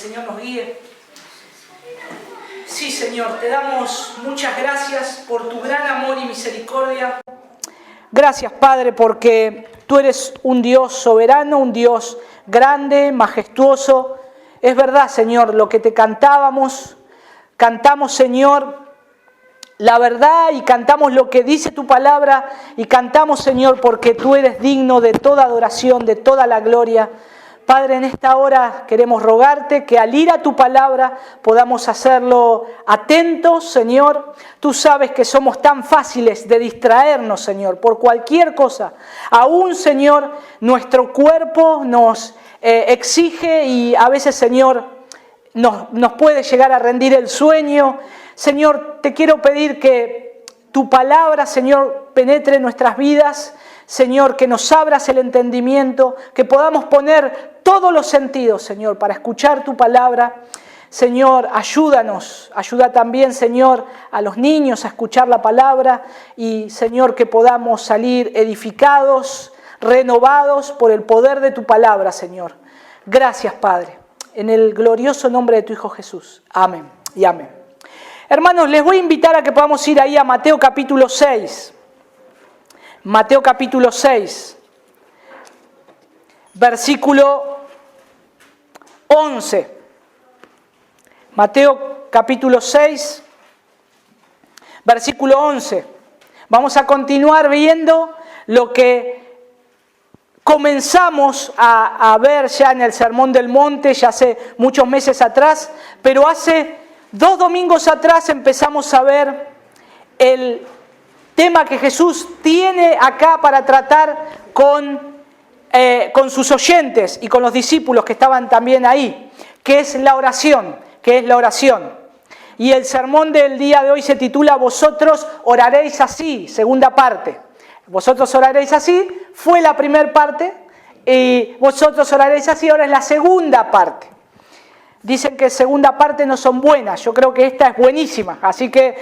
Señor nos guíe. Sí, Señor, te damos muchas gracias por tu gran amor y misericordia. Gracias, Padre, porque tú eres un Dios soberano, un Dios grande, majestuoso. Es verdad, Señor, lo que te cantamos, Señor, la verdad y cantamos lo que dice tu palabra y cantamos, Señor, porque tú eres digno de toda adoración, de toda la gloria. Padre, en esta hora queremos rogarte que al ir a tu palabra podamos hacerlo atentos, Señor. Tú sabes que somos tan fáciles de distraernos, Señor, por cualquier cosa. Aún, Señor, nuestro cuerpo nos exige y a veces, Señor, nos puede llegar a rendir el sueño. Señor, te quiero pedir que tu palabra, Señor, penetre en nuestras vidas. Señor, que nos abras el entendimiento, que podamos poner todos los sentidos, Señor, para escuchar tu palabra. Señor, ayúdanos, ayuda también, Señor, a los niños a escuchar la palabra y, Señor, que podamos salir edificados, renovados por el poder de tu palabra, Señor. Gracias, Padre, en el glorioso nombre de tu Hijo Jesús. Amén y amén. Hermanos, les voy a invitar a que podamos ir ahí a Mateo capítulo 6. Mateo capítulo 6, versículo 11. Mateo capítulo 6, versículo 11. Vamos a continuar viendo lo que comenzamos a ver ya en el Sermón del Monte, ya hace muchos meses atrás, pero hace 2 domingos atrás empezamos a ver el tema que Jesús tiene acá para tratar con sus oyentes y con los discípulos que estaban también ahí, que es la oración, Y el sermón del día de hoy se titula Vosotros oraréis así, segunda parte. Vosotros oraréis así, fue la primera parte, y vosotros oraréis así, ahora es la segunda parte. Dicen que segunda parte no son buenas, yo creo que esta es buenísima, así que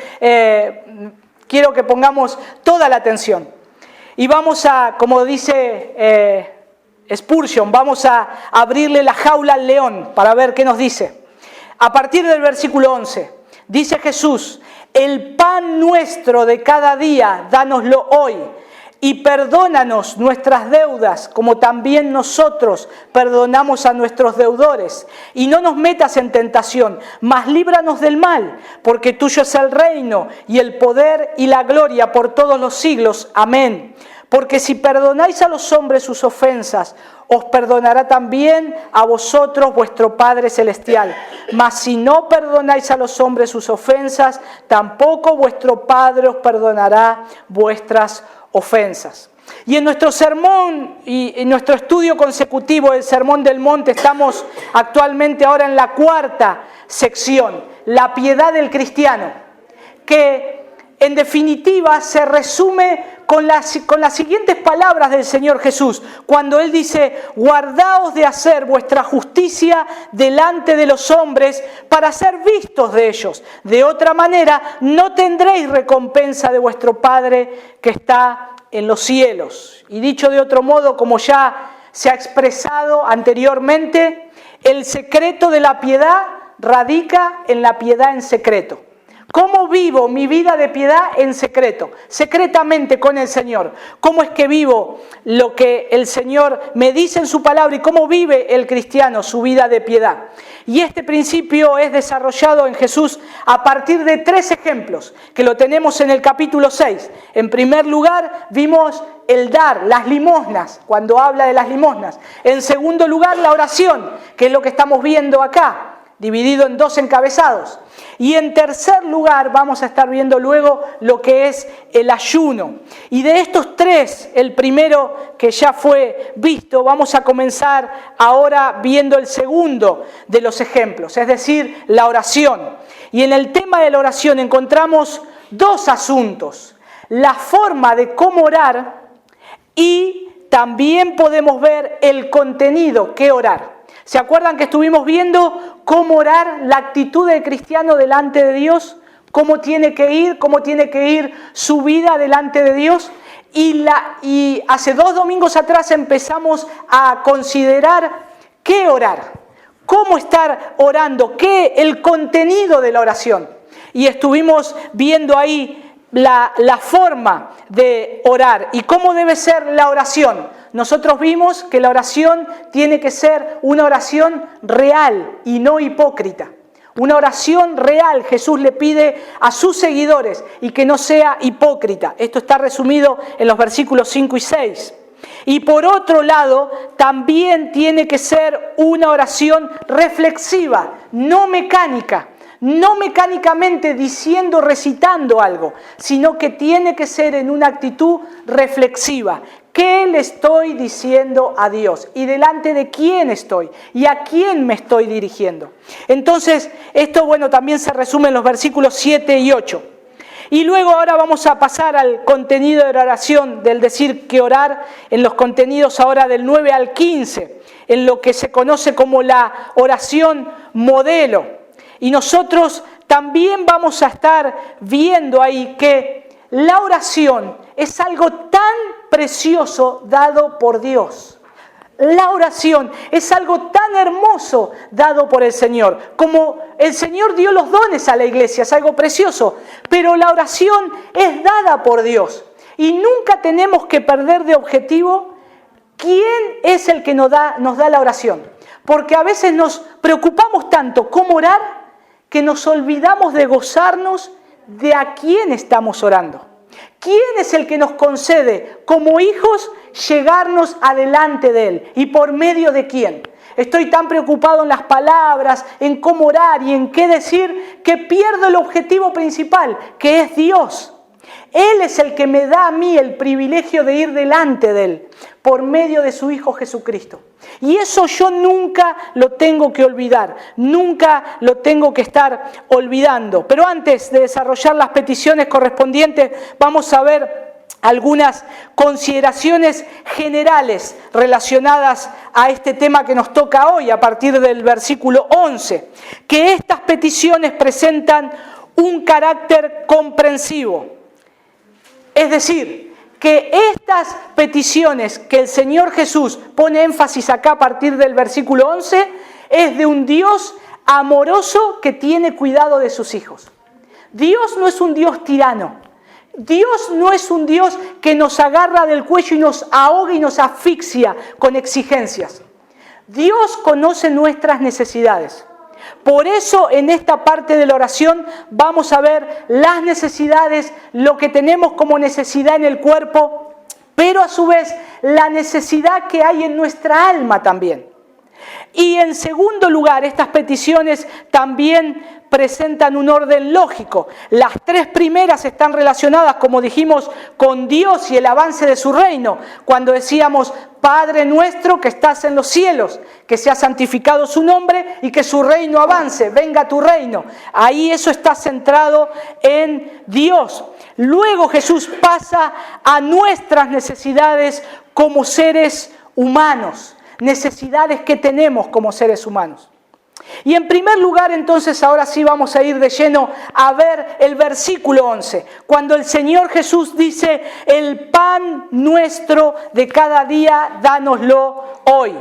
quiero que pongamos toda la atención. Y vamos a, como dice Spurgeon, vamos a abrirle la jaula al león para ver qué nos dice. A partir del versículo 11, dice Jesús, el pan nuestro de cada día, dánoslo hoy. Y perdónanos nuestras deudas, como también nosotros perdonamos a nuestros deudores. Y no nos metas en tentación, mas líbranos del mal, porque tuyo es el reino, y el poder y la gloria por todos los siglos. Amén. Porque si perdonáis a los hombres sus ofensas, os perdonará también a vosotros vuestro Padre Celestial. Mas si no perdonáis a los hombres sus ofensas, tampoco vuestro Padre os perdonará vuestras ofensas. Y en nuestro sermón y en nuestro estudio consecutivo del Sermón del Monte estamos actualmente ahora en la 4ª sección, la piedad del cristiano, que en definitiva se resume con las siguientes palabras del Señor Jesús, cuando Él dice, guardaos de hacer vuestra justicia delante de los hombres para ser vistos de ellos. De otra manera, no tendréis recompensa de vuestro Padre que está en los cielos. Y dicho de otro modo, como ya se ha expresado anteriormente, el secreto de la piedad radica en la piedad en secreto. ¿Cómo vivo mi vida de piedad en secreto? Secretamente con el Señor. ¿Cómo es que vivo lo que el Señor me dice en su palabra y cómo vive el cristiano su vida de piedad? Y este principio es desarrollado en Jesús a partir de 3 ejemplos que lo tenemos en el capítulo 6. En primer lugar, vimos el dar, las limosnas, cuando habla de las limosnas. En segundo lugar, la oración, que es lo que estamos viendo acá, dividido en 2 encabezados. Y en tercer lugar vamos a estar viendo luego lo que es el ayuno. Y de estos 3, el primero que ya fue visto, vamos a comenzar ahora viendo el segundo de los ejemplos, es decir, la oración. Y en el tema de la oración encontramos 2 asuntos: la forma de cómo orar y también podemos ver el contenido que orar. ¿Se acuerdan que estuvimos viendo cómo orar, la actitud del cristiano delante de Dios? ¿Cómo tiene que ir su vida delante de Dios? Y hace 2 domingos atrás empezamos a considerar qué orar, cómo estar orando, qué el contenido de la oración. Y estuvimos viendo ahí la forma de orar y cómo debe ser la oración. Nosotros vimos que la oración tiene que ser una oración real y no hipócrita. Una oración real Jesús le pide a sus seguidores y que no sea hipócrita. Esto está resumido en los versículos 5 y 6. Y por otro lado, también tiene que ser una oración reflexiva, no mecánica. No mecánicamente diciendo, recitando algo, sino que tiene que ser en una actitud reflexiva. ¿Qué le estoy diciendo a Dios? ¿Y delante de quién estoy? ¿Y a quién me estoy dirigiendo? Entonces, esto también se resume en los versículos 7 y 8. Y luego ahora vamos a pasar al contenido de la oración, del decir que orar, en los contenidos ahora del 9 al 15, en lo que se conoce como la oración modelo. Y nosotros también vamos a estar viendo ahí que la oración es algo tan precioso dado por Dios. La oración es algo tan hermoso dado por el Señor. Como el Señor dio los dones a la iglesia, es algo precioso. Pero la oración es dada por Dios. Y nunca tenemos que perder de objetivo quién es el que nos da la oración. Porque a veces nos preocupamos tanto cómo orar, que nos olvidamos de gozarnos de a quién estamos orando. ¿Quién es el que nos concede como hijos llegarnos adelante de Él? ¿Y por medio de quién? Estoy tan preocupado en las palabras, en cómo orar y en qué decir, que pierdo el objetivo principal, que es Dios. Él es el que me da a mí el privilegio de ir delante de Él, por medio de su Hijo Jesucristo. Y eso yo nunca lo tengo que olvidar, nunca lo tengo que estar olvidando. Pero antes de desarrollar las peticiones correspondientes, vamos a ver algunas consideraciones generales relacionadas a este tema que nos toca hoy, a partir del versículo 11. Que estas peticiones presentan un carácter comprensivo. Es decir, que estas peticiones que el Señor Jesús pone énfasis acá a partir del versículo 11, es de un Dios amoroso que tiene cuidado de sus hijos. Dios no es un Dios tirano. Dios no es un Dios que nos agarra del cuello y nos ahoga y nos asfixia con exigencias. Dios conoce nuestras necesidades. Por eso en esta parte de la oración vamos a ver las necesidades, lo que tenemos como necesidad en el cuerpo, pero a su vez la necesidad que hay en nuestra alma también. Y en segundo lugar, estas peticiones también presentan un orden lógico. Las tres primeras están relacionadas, como dijimos, con Dios y el avance de su reino. Cuando decíamos, Padre nuestro que estás en los cielos, que sea santificado su nombre y que su reino avance, venga tu reino. Ahí eso está centrado en Dios. Luego Jesús pasa a nuestras necesidades como seres humanos, necesidades que tenemos como seres humanos. Y en primer lugar, entonces, ahora sí vamos a ir de lleno a ver el versículo 11, cuando el Señor Jesús dice, el pan nuestro de cada día, dánoslo hoy.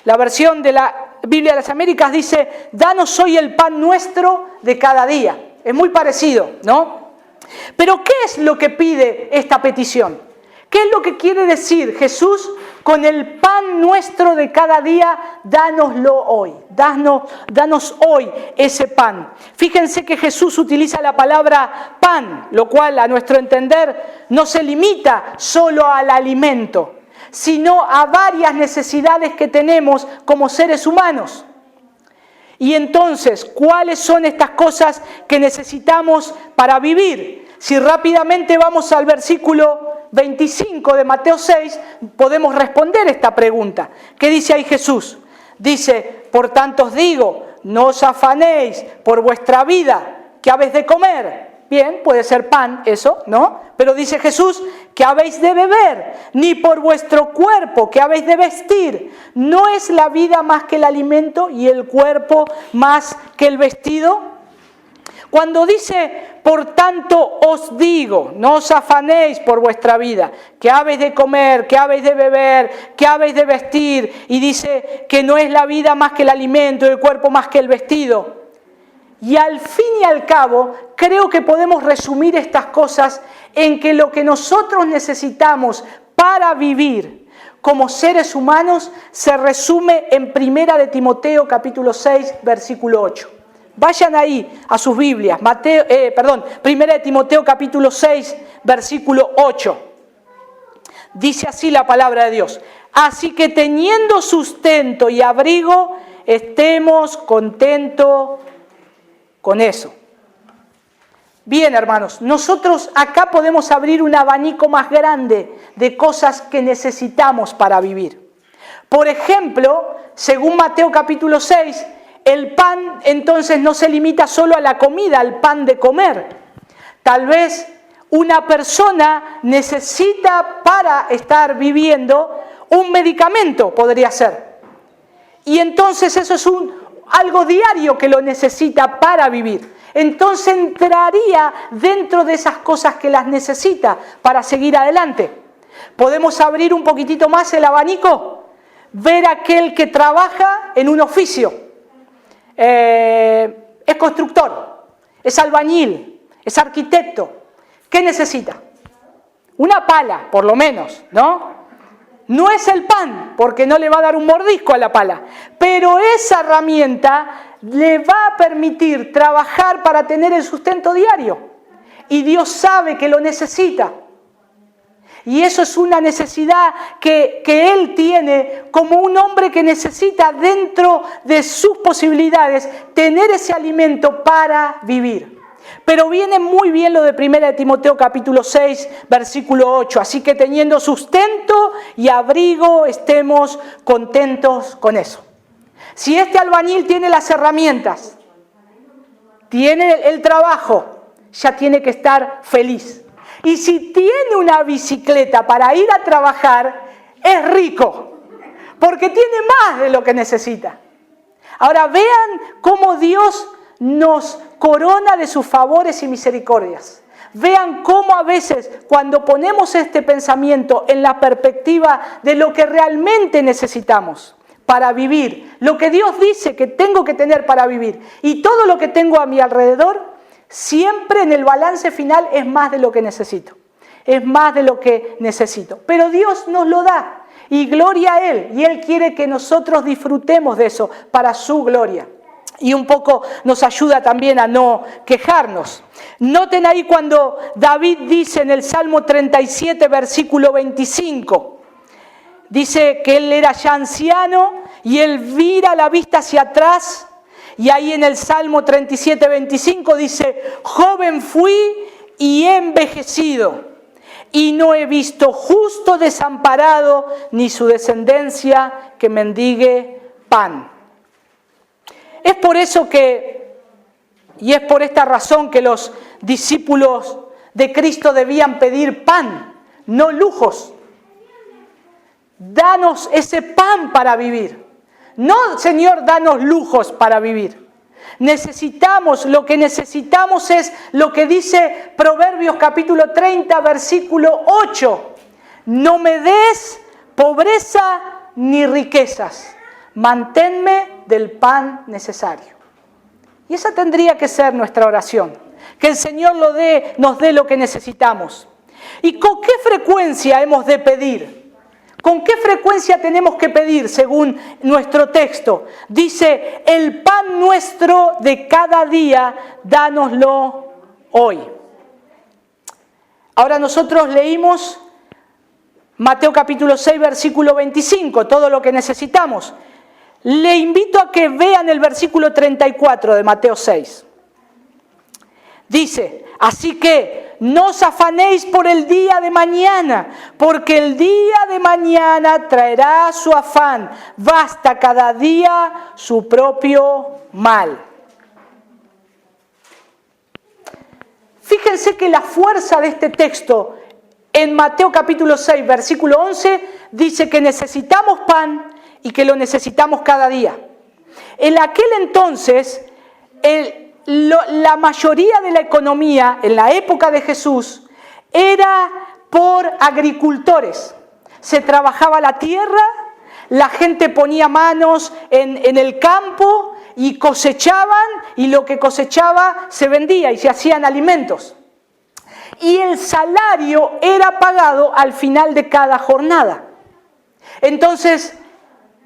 La versión de la Biblia de las Américas dice, danos hoy el pan nuestro de cada día. Es muy parecido, ¿no? Pero ¿qué es lo que pide esta petición? ¿Qué es lo que quiere decir Jesús con el pan nuestro de cada día? Dánoslo hoy, danos hoy ese pan. Fíjense que Jesús utiliza la palabra pan, lo cual a nuestro entender no se limita solo al alimento, sino a varias necesidades que tenemos como seres humanos. Y entonces, ¿cuáles son estas cosas que necesitamos para vivir? Si rápidamente vamos al versículo 25 de Mateo 6, podemos responder esta pregunta. ¿Qué dice ahí Jesús? Dice, por tanto os digo, no os afanéis por vuestra vida, ¿qué habéis de comer? Bien, puede ser pan, eso, ¿no? Pero dice Jesús, ¿qué habéis de beber? Ni por vuestro cuerpo, ¿qué habéis de vestir? ¿No es la vida más que el alimento y el cuerpo más que el vestido? Cuando dice, por tanto os digo, no os afanéis por vuestra vida, que habéis de comer, que habéis de beber, que habéis de vestir, y dice que no es la vida más que el alimento, el cuerpo más que el vestido. Y al fin y al cabo, creo que podemos resumir estas cosas en que lo que nosotros necesitamos para vivir como seres humanos se resume en 1 de Timoteo capítulo 6, versículo 8. Vayan ahí a sus Biblias, 1 de Timoteo capítulo 6, versículo 8. Dice así la palabra de Dios. Así que teniendo sustento y abrigo, estemos contentos con eso. Bien, hermanos, nosotros acá podemos abrir un abanico más grande de cosas que necesitamos para vivir. Por ejemplo, según Mateo capítulo 6, el pan entonces no se limita solo a la comida, al pan de comer. Tal vez una persona necesita para estar viviendo un medicamento, podría ser. Y entonces eso es algo diario que lo necesita para vivir. Entonces entraría dentro de esas cosas que las necesita para seguir adelante. ¿Podemos abrir un poquitito más el abanico? Ver aquel que trabaja en un oficio. Es constructor, es albañil, es arquitecto. ¿Qué necesita? Una pala, por lo menos, ¿no? No es el pan, porque no le va a dar un mordisco a la pala, pero esa herramienta le va a permitir trabajar para tener el sustento diario. Y Dios sabe que lo necesita. Y eso es una necesidad que Él tiene como un hombre que necesita dentro de sus posibilidades tener ese alimento para vivir. Pero viene muy bien lo de 1 de Timoteo capítulo 6, versículo 8. Así que teniendo sustento y abrigo, estemos contentos con eso. Si este albañil tiene las herramientas, tiene el trabajo, ya tiene que estar feliz. Y si tiene una bicicleta para ir a trabajar, es rico, porque tiene más de lo que necesita. Ahora vean cómo Dios nos corona de sus favores y misericordias. Vean cómo a veces cuando ponemos este pensamiento en la perspectiva de lo que realmente necesitamos para vivir, lo que Dios dice que tengo que tener para vivir y todo lo que tengo a mi alrededor, siempre en el balance final es más de lo que necesito. Es más de lo que necesito. Pero Dios nos lo da y gloria a Él. Y Él quiere que nosotros disfrutemos de eso para su gloria. Y un poco nos ayuda también a no quejarnos. Noten ahí cuando David dice en el Salmo 37, versículo 25. Dice que él era ya anciano y él vira la vista hacia atrás. Y ahí en el Salmo 37, 25 dice, joven fui y he envejecido, y no he visto justo desamparado, ni su descendencia que mendigue pan. Es por eso y es por esta razón que los discípulos de Cristo debían pedir pan, no lujos. Danos ese pan para vivir. No, Señor, danos lujos para vivir. Lo que necesitamos es lo que dice Proverbios capítulo 30, versículo 8. No me des pobreza ni riquezas, manténme del pan necesario. Y esa tendría que ser nuestra oración, que el Señor nos dé lo que necesitamos. ¿Y con qué frecuencia hemos de pedir? ¿Con qué frecuencia tenemos que pedir según nuestro texto? Dice, el pan nuestro de cada día, dánoslo hoy. Ahora nosotros leímos Mateo capítulo 6, versículo 25, todo lo que necesitamos. Le invito a que vean el versículo 34 de Mateo 6. Dice, así que no os afanéis por el día de mañana, porque el día de mañana traerá su afán. Basta cada día su propio mal. Fíjense que la fuerza de este texto en Mateo capítulo 6, versículo 11, dice que necesitamos pan y que lo necesitamos cada día. En aquel entonces, la mayoría de la economía en la época de Jesús era por agricultores. Se trabajaba la tierra, la gente ponía manos en el campo y cosechaban, y lo que cosechaba se vendía y se hacían alimentos. Y el salario era pagado al final de cada jornada. Entonces,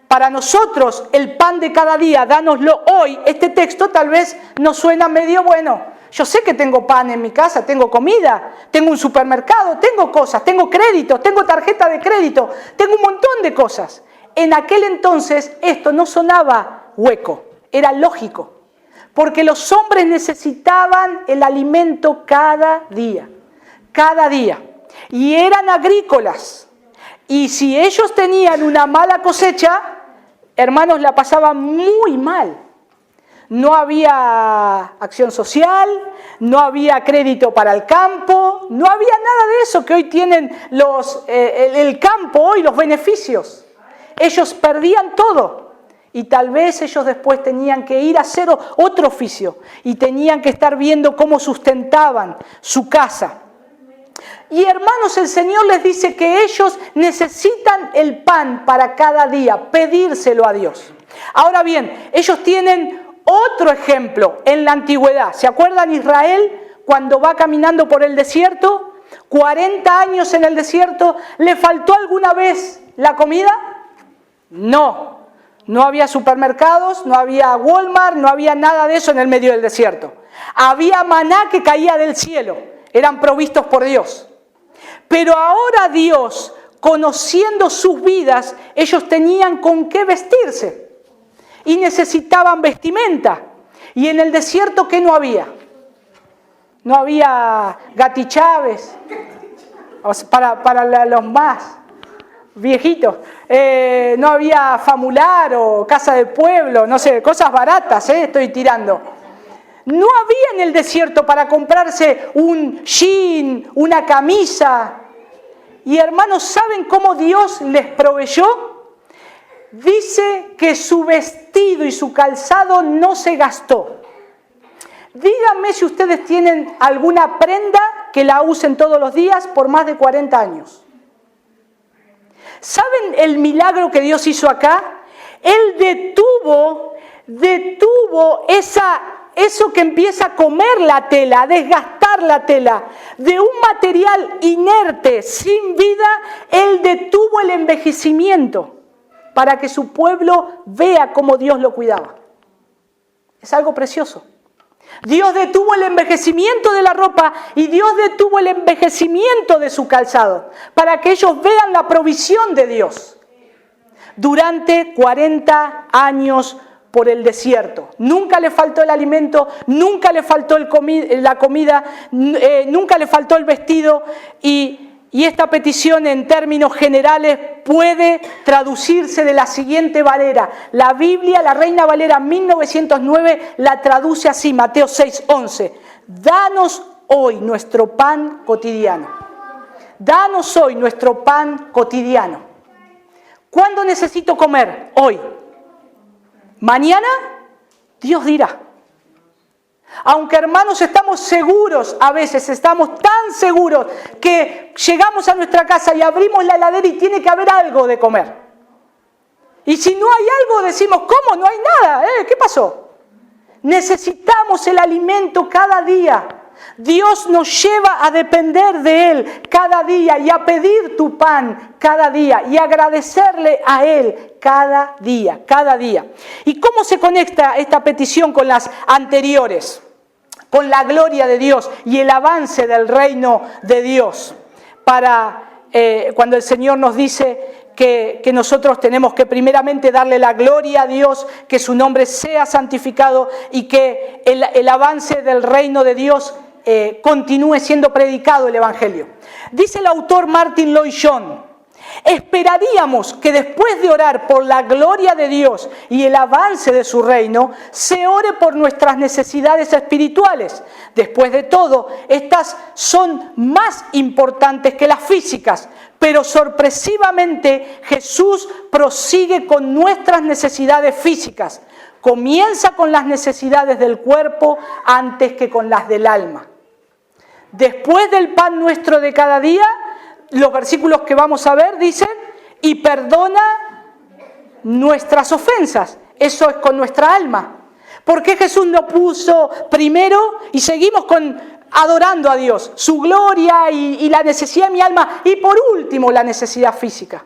para nosotros, el pan de cada día, dánoslo hoy, este texto tal vez nos suena medio bueno. Yo sé que tengo pan en mi casa, tengo comida, tengo un supermercado, tengo cosas, tengo crédito, tengo tarjeta de crédito, tengo un montón de cosas. En aquel entonces esto no sonaba hueco, era lógico, porque los hombres necesitaban el alimento cada día, y eran agrícolas. Y si ellos tenían una mala cosecha, hermanos, la pasaban muy mal. No había acción social, no había crédito para el campo, no había nada de eso que hoy tienen el campo, hoy los beneficios. Ellos perdían todo y tal vez ellos después tenían que ir a hacer otro oficio y tenían que estar viendo cómo sustentaban su casa. Y hermanos, el Señor les dice que ellos necesitan el pan para cada día, pedírselo a Dios. Ahora bien, ellos tienen otro ejemplo en la antigüedad. ¿Se acuerdan Israel cuando va caminando por el desierto? 40 años en el desierto. ¿Le faltó alguna vez la comida? No. No había supermercados, no había Walmart, no había nada de eso en el medio del desierto. Había maná que caía del cielo. Eran provistos por Dios. Pero ahora Dios, conociendo sus vidas, ellos tenían con qué vestirse. Y necesitaban vestimenta. Y en el desierto, ¿qué no había? No había gatichaves, para los más viejitos. No había Famular o Casa del Pueblo, no sé, cosas baratas, estoy tirando. No había en el desierto para comprarse un jean, una camisa. Y hermanos, ¿saben cómo Dios les proveyó? Dice que su vestido y su calzado no se gastó. Díganme si ustedes tienen alguna prenda que la usen todos los días por más de 40 años. ¿Saben el milagro que Dios hizo acá? Él detuvo eso que empieza a comer la tela, a desgastar la tela. De un material inerte, sin vida, Él detuvo el envejecimiento para que su pueblo vea cómo Dios lo cuidaba. Es algo precioso. Dios detuvo el envejecimiento de la ropa y Dios detuvo el envejecimiento de su calzado para que ellos vean la provisión de Dios. Durante 40 años por el desierto. Nunca le faltó el alimento, nunca le faltó la comida, nunca le faltó el vestido y esta petición en términos generales puede traducirse de la siguiente manera. La Biblia, la Reina Valera 1909, la traduce así, Mateo 6:11. Danos hoy nuestro pan cotidiano. Danos hoy nuestro pan cotidiano. ¿Cuándo necesito comer? Hoy. Mañana, Dios dirá. Aunque hermanos estamos seguros, a veces estamos tan seguros que llegamos a nuestra casa y abrimos la heladera y tiene que haber algo de comer. Y si no hay algo decimos, ¿cómo? No hay nada, ¿qué pasó? Necesitamos el alimento cada día. Dios nos lleva a depender de Él cada día y a pedir tu pan cada día y agradecerle a Él cada día, cada día. ¿Y cómo se conecta esta petición con las anteriores? Con la gloria de Dios y el avance del reino de Dios. Cuando el Señor nos dice que nosotros tenemos que primeramente darle la gloria a Dios, que su nombre sea santificado y que el avance del reino de Dios continúe siendo predicado el Evangelio. Dice el autor Martin Lloyd-Jones: esperaríamos que después de orar por la gloria de Dios y el avance de su reino, se ore por nuestras necesidades espirituales. Después de todo, estas son más importantes que las físicas, pero sorpresivamente Jesús prosigue con nuestras necesidades físicas. comienza con las necesidades del cuerpo antes que con las del alma. Después del pan nuestro de cada día, los versículos que vamos a ver dicen, y perdona nuestras ofensas. Eso es con nuestra alma. ¿Por qué Jesús no puso primero y seguimos adorando a Dios, su gloria y la necesidad de mi alma, y por último la necesidad física?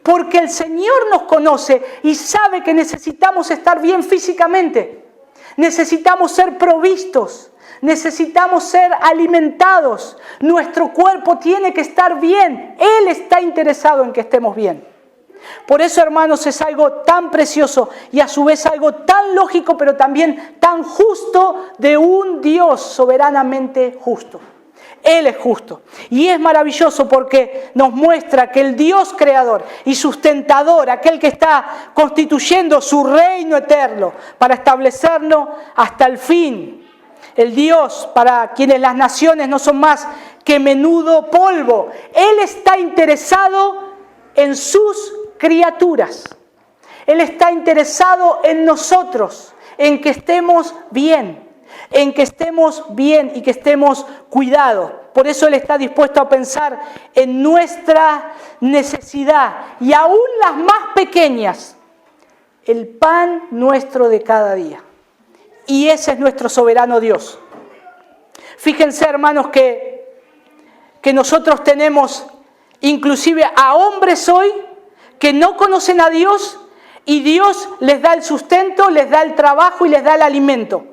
Porque el Señor nos conoce y sabe que necesitamos estar bien físicamente, necesitamos ser provistos, necesitamos ser alimentados, nuestro cuerpo tiene que estar bien, Él está interesado en que estemos bien. Por eso, hermanos, es algo tan precioso y a su vez algo tan lógico, pero también tan justo de un Dios soberanamente justo. Él es justo. Y es maravilloso porque nos muestra que el Dios creador y sustentador, aquel que está constituyendo su reino eterno para establecerlo hasta el fin, el Dios para quienes las naciones no son más que menudo polvo, Él está interesado en sus criaturas. Él está interesado en nosotros, en que estemos bien, y que estemos cuidados. Por eso Él está dispuesto a pensar en nuestra necesidad y aún las más pequeñas, el pan nuestro de cada día. Y ese es nuestro soberano Dios. Fíjense, hermanos, que nosotros tenemos inclusive a hombres hoy que no conocen a Dios y Dios les da el sustento, les da el trabajo y les da el alimento.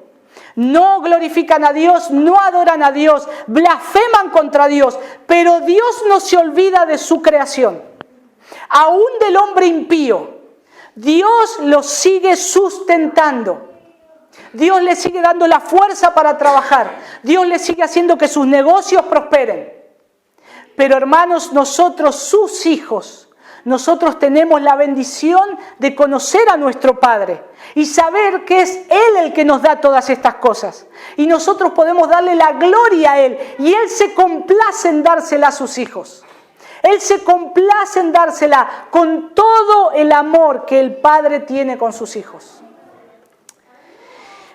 No glorifican a Dios, no adoran a Dios, blasfeman contra Dios, pero Dios no se olvida de su creación. Aún del hombre impío, Dios lo sigue sustentando. Dios le sigue dando la fuerza para trabajar. Dios le sigue haciendo que sus negocios prosperen. Pero hermanos, nosotros, sus hijos, nosotros tenemos la bendición de conocer a nuestro Padre y saber que es Él el que nos da todas estas cosas. Y nosotros podemos darle la gloria a Él y Él se complace en dársela a sus hijos. Él se complace en dársela con todo el amor que el Padre tiene con sus hijos.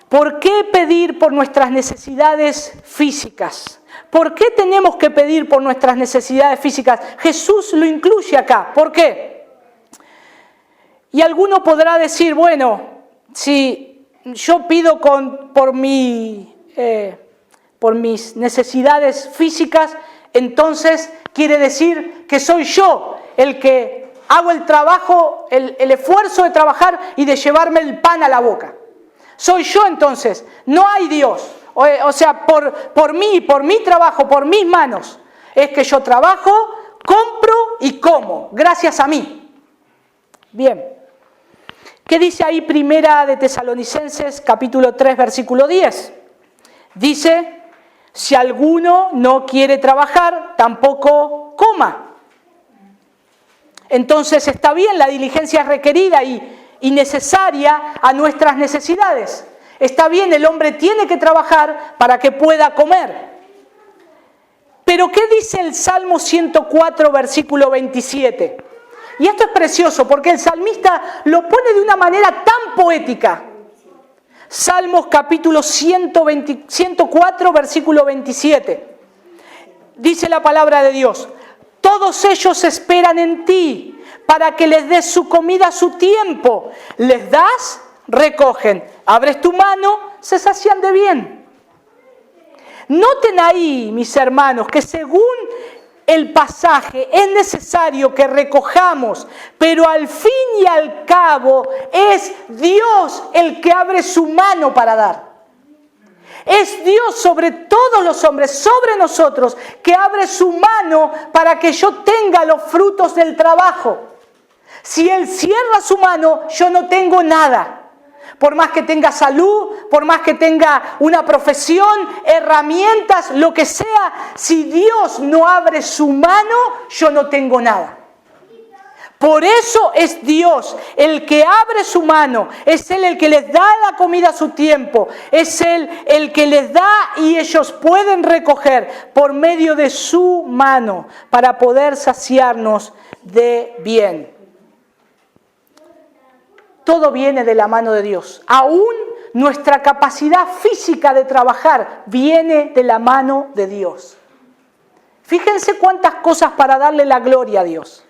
¿Por qué pedir por nuestras necesidades físicas? ¿Por qué tenemos que pedir por nuestras necesidades físicas? Jesús lo incluye acá. ¿Por qué? Y alguno podrá decir, bueno, si yo pido por mis necesidades físicas, entonces quiere decir que soy yo el que hago el trabajo, el esfuerzo de trabajar y de llevarme el pan a la boca. Soy yo entonces, no hay Dios. O sea, por mi trabajo, por mis manos, es que yo trabajo, compro y como, gracias a mí. Bien. ¿Qué dice ahí Primera de Tesalonicenses, capítulo 3, versículo 10? Dice, si alguno no quiere trabajar, tampoco coma. Entonces está bien, la diligencia es requerida y necesaria a nuestras necesidades. Está bien, el hombre tiene que trabajar para que pueda comer. Pero ¿qué dice el Salmo 104, versículo 27? Y esto es precioso porque el salmista lo pone de una manera tan poética. Salmos capítulo 104, versículo 27. Dice la palabra de Dios, todos ellos esperan en ti para que les des su comida a su tiempo. Les das, recogen. Abres tu mano, se sacian de bien. Noten ahí, mis hermanos, que según el pasaje es necesario que recojamos, pero al fin y al cabo es Dios el que abre su mano para dar. Es Dios sobre todos los hombres, sobre nosotros, que abre su mano para que yo tenga los frutos del trabajo. Si Él cierra su mano, yo no tengo nada. Por más que tenga salud, por más que tenga una profesión, herramientas, lo que sea, si Dios no abre su mano, yo no tengo nada. Por eso es Dios el que abre su mano, es Él el que les da la comida a su tiempo, es Él el que les da y ellos pueden recoger por medio de su mano para poder saciarnos de bien. todo viene de la mano de Dios. Aún nuestra capacidad física de trabajar viene de la mano de Dios. Fíjense cuántas cosas para darle la gloria a Dios.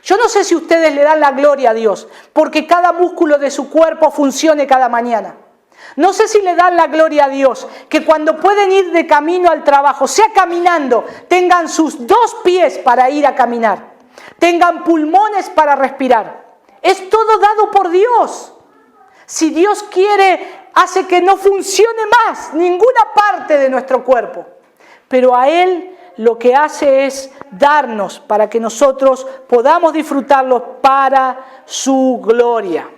Yo no sé si ustedes le dan la gloria a Dios porque cada músculo de su cuerpo funcione cada mañana. No sé si le dan la gloria a Dios que cuando pueden ir de camino al trabajo, sea caminando, tengan sus 2 pies para ir a caminar, tengan pulmones para respirar. Es todo dado por Dios. Si Dios quiere, hace que no funcione más ninguna parte de nuestro cuerpo. Pero a Él lo que hace es darnos para que nosotros podamos disfrutarlo para su gloria.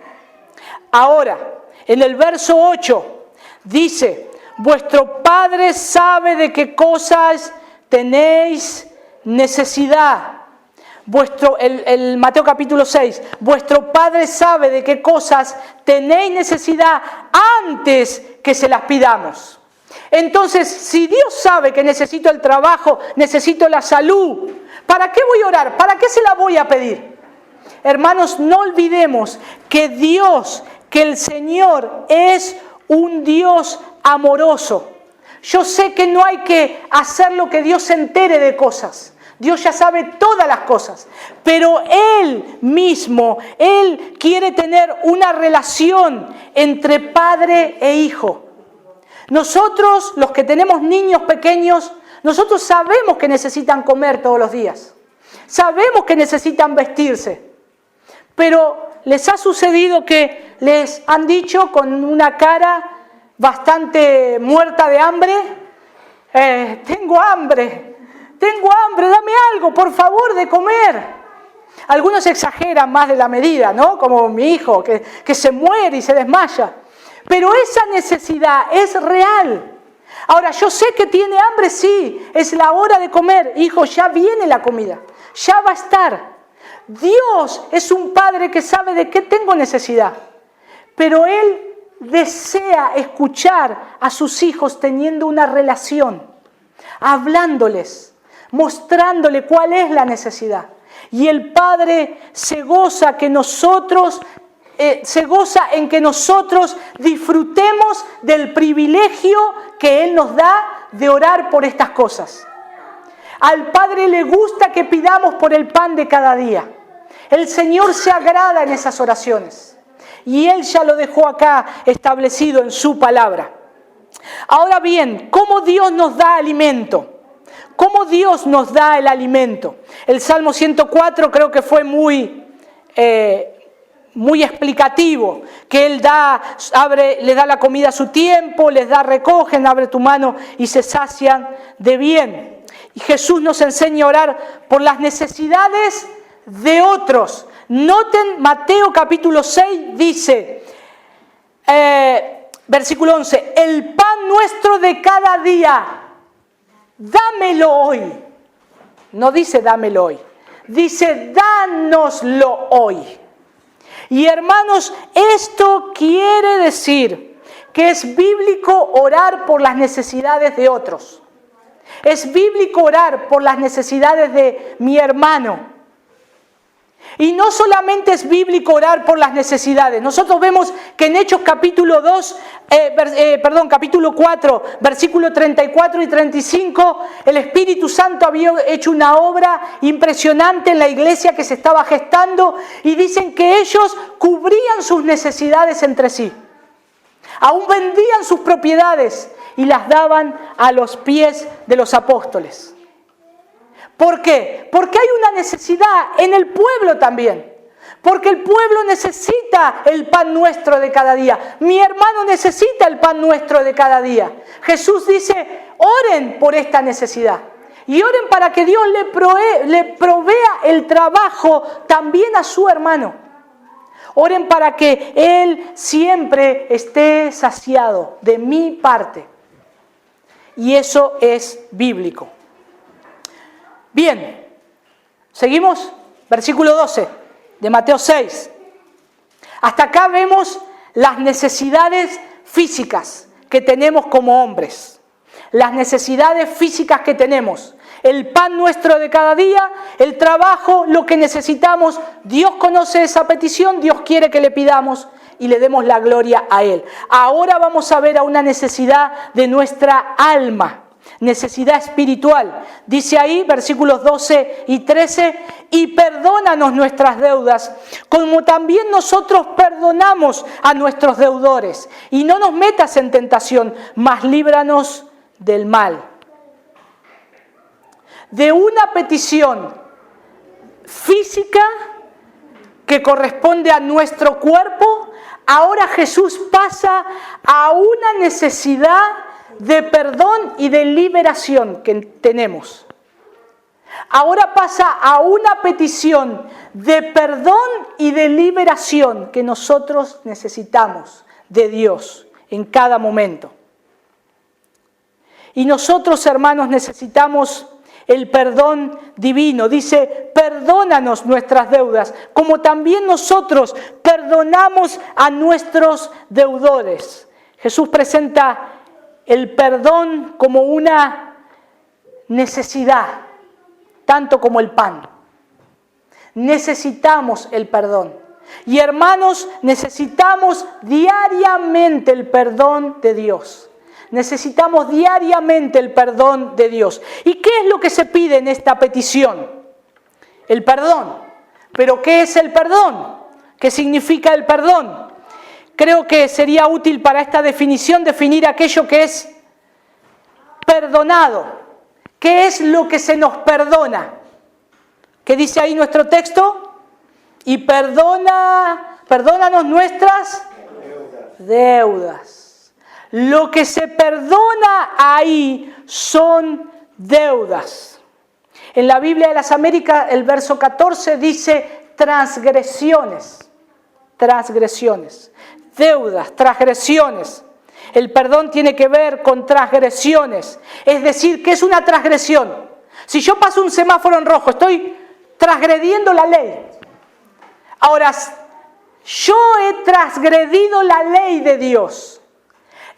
Ahora, en el verso 8 dice, vuestro Padre sabe de qué cosas tenéis necesidad. El Mateo capítulo 6, vuestro Padre sabe de qué cosas tenéis necesidad antes que se las pidamos. Entonces, si Dios sabe que necesito el trabajo, necesito la salud, ¿para qué voy a orar? ¿Para qué se la voy a pedir? Hermanos, no olvidemos que Dios, que el Señor es un Dios amoroso. Yo sé que no hay que hacer lo que Dios se entere de cosas. Dios ya sabe todas las cosas, pero Él mismo, Él quiere tener una relación entre padre e hijo. Nosotros, los que tenemos niños pequeños, nosotros sabemos que necesitan comer todos los días. Sabemos que necesitan vestirse. Pero ¿les ha sucedido que les han dicho con una cara bastante muerta de hambre? Tengo hambre, dame algo, por favor, de comer. Algunos exageran más de la medida, ¿no? Como mi hijo, que se muere y se desmaya. Pero esa necesidad es real. Ahora, yo sé que tiene hambre, sí, es la hora de comer. Hijo, ya viene la comida, ya va a estar. Dios es un Padre que sabe de qué tengo necesidad, pero Él desea escuchar a sus hijos teniendo una relación, hablándoles, mostrándole cuál es la necesidad. Y el Padre se goza en que nosotros disfrutemos del privilegio que Él nos da de orar por estas cosas. Al Padre le gusta que pidamos por el pan de cada día. El Señor se agrada en esas oraciones. Y Él ya lo dejó acá establecido en su palabra. Ahora bien, ¿cómo Dios nos da alimento? ¿Cómo Dios nos da el alimento? El Salmo 104 creo que fue muy explicativo, que Él le da la comida a su tiempo, les da, recogen, abre tu mano y se sacian de bien. Y Jesús nos enseña a orar por las necesidades de otros. Noten, Mateo capítulo 6 dice, versículo 11, el pan nuestro de cada día, dámelo hoy. No dice dámelo hoy, dice dánoslo hoy. Y hermanos, esto quiere decir que es bíblico orar por las necesidades de otros. Es bíblico orar por las necesidades de mi hermano. Y no solamente es bíblico orar por las necesidades. Nosotros vemos que en Hechos capítulo 4, versículo 34 y 35, el Espíritu Santo había hecho una obra impresionante en la iglesia que se estaba gestando y dicen que ellos cubrían sus necesidades entre sí. Aún vendían sus propiedades y las daban a los pies de los apóstoles. ¿Por qué? Porque hay una necesidad en el pueblo también. Porque el pueblo necesita el pan nuestro de cada día. Mi hermano necesita el pan nuestro de cada día. Jesús dice, oren por esta necesidad. Y oren para que Dios le provea el trabajo también a su hermano. Oren para que Él siempre esté saciado de mi parte. Y eso es bíblico. Bien, seguimos, versículo 12 de Mateo 6. Hasta acá vemos las necesidades físicas que tenemos como hombres. Las necesidades físicas que tenemos. el pan nuestro de cada día, el trabajo, lo que necesitamos. Dios conoce esa petición, Dios quiere que le pidamos y le demos la gloria a Él. Ahora vamos a ver a una necesidad de nuestra alma, necesidad espiritual. Dice ahí, versículos 12 y 13, y perdónanos nuestras deudas, como también nosotros perdonamos a nuestros deudores. Y no nos metas en tentación, mas líbranos del mal. De una petición física que corresponde a nuestro cuerpo, ahora Jesús pasa a una necesidad de perdón y de liberación que tenemos. Ahora pasa a una petición de perdón y de liberación que nosotros necesitamos de Dios en cada momento. Y nosotros, hermanos, necesitamos el perdón divino. Dice, perdónanos nuestras deudas, como también nosotros perdonamos a nuestros deudores. Jesús presenta el perdón como una necesidad, tanto como el pan. Necesitamos el perdón. Y hermanos, necesitamos diariamente el perdón de Dios. Necesitamos diariamente el perdón de Dios. ¿Y qué es lo que se pide en esta petición? El perdón. ¿Pero qué es el perdón? ¿Qué significa el perdón? Creo que sería útil para esta definición definir aquello que es perdonado. ¿Qué es lo que se nos perdona? ¿Qué dice ahí nuestro texto? Y perdónanos nuestras deudas. Lo que se perdona ahí son deudas. En la Biblia de las Américas, el verso 14 dice transgresiones. Transgresiones. Deudas, transgresiones. El perdón tiene que ver con transgresiones. Es decir, ¿qué es una transgresión? Si yo paso un semáforo en rojo, estoy transgrediendo la ley. Ahora, yo he transgredido la ley de Dios.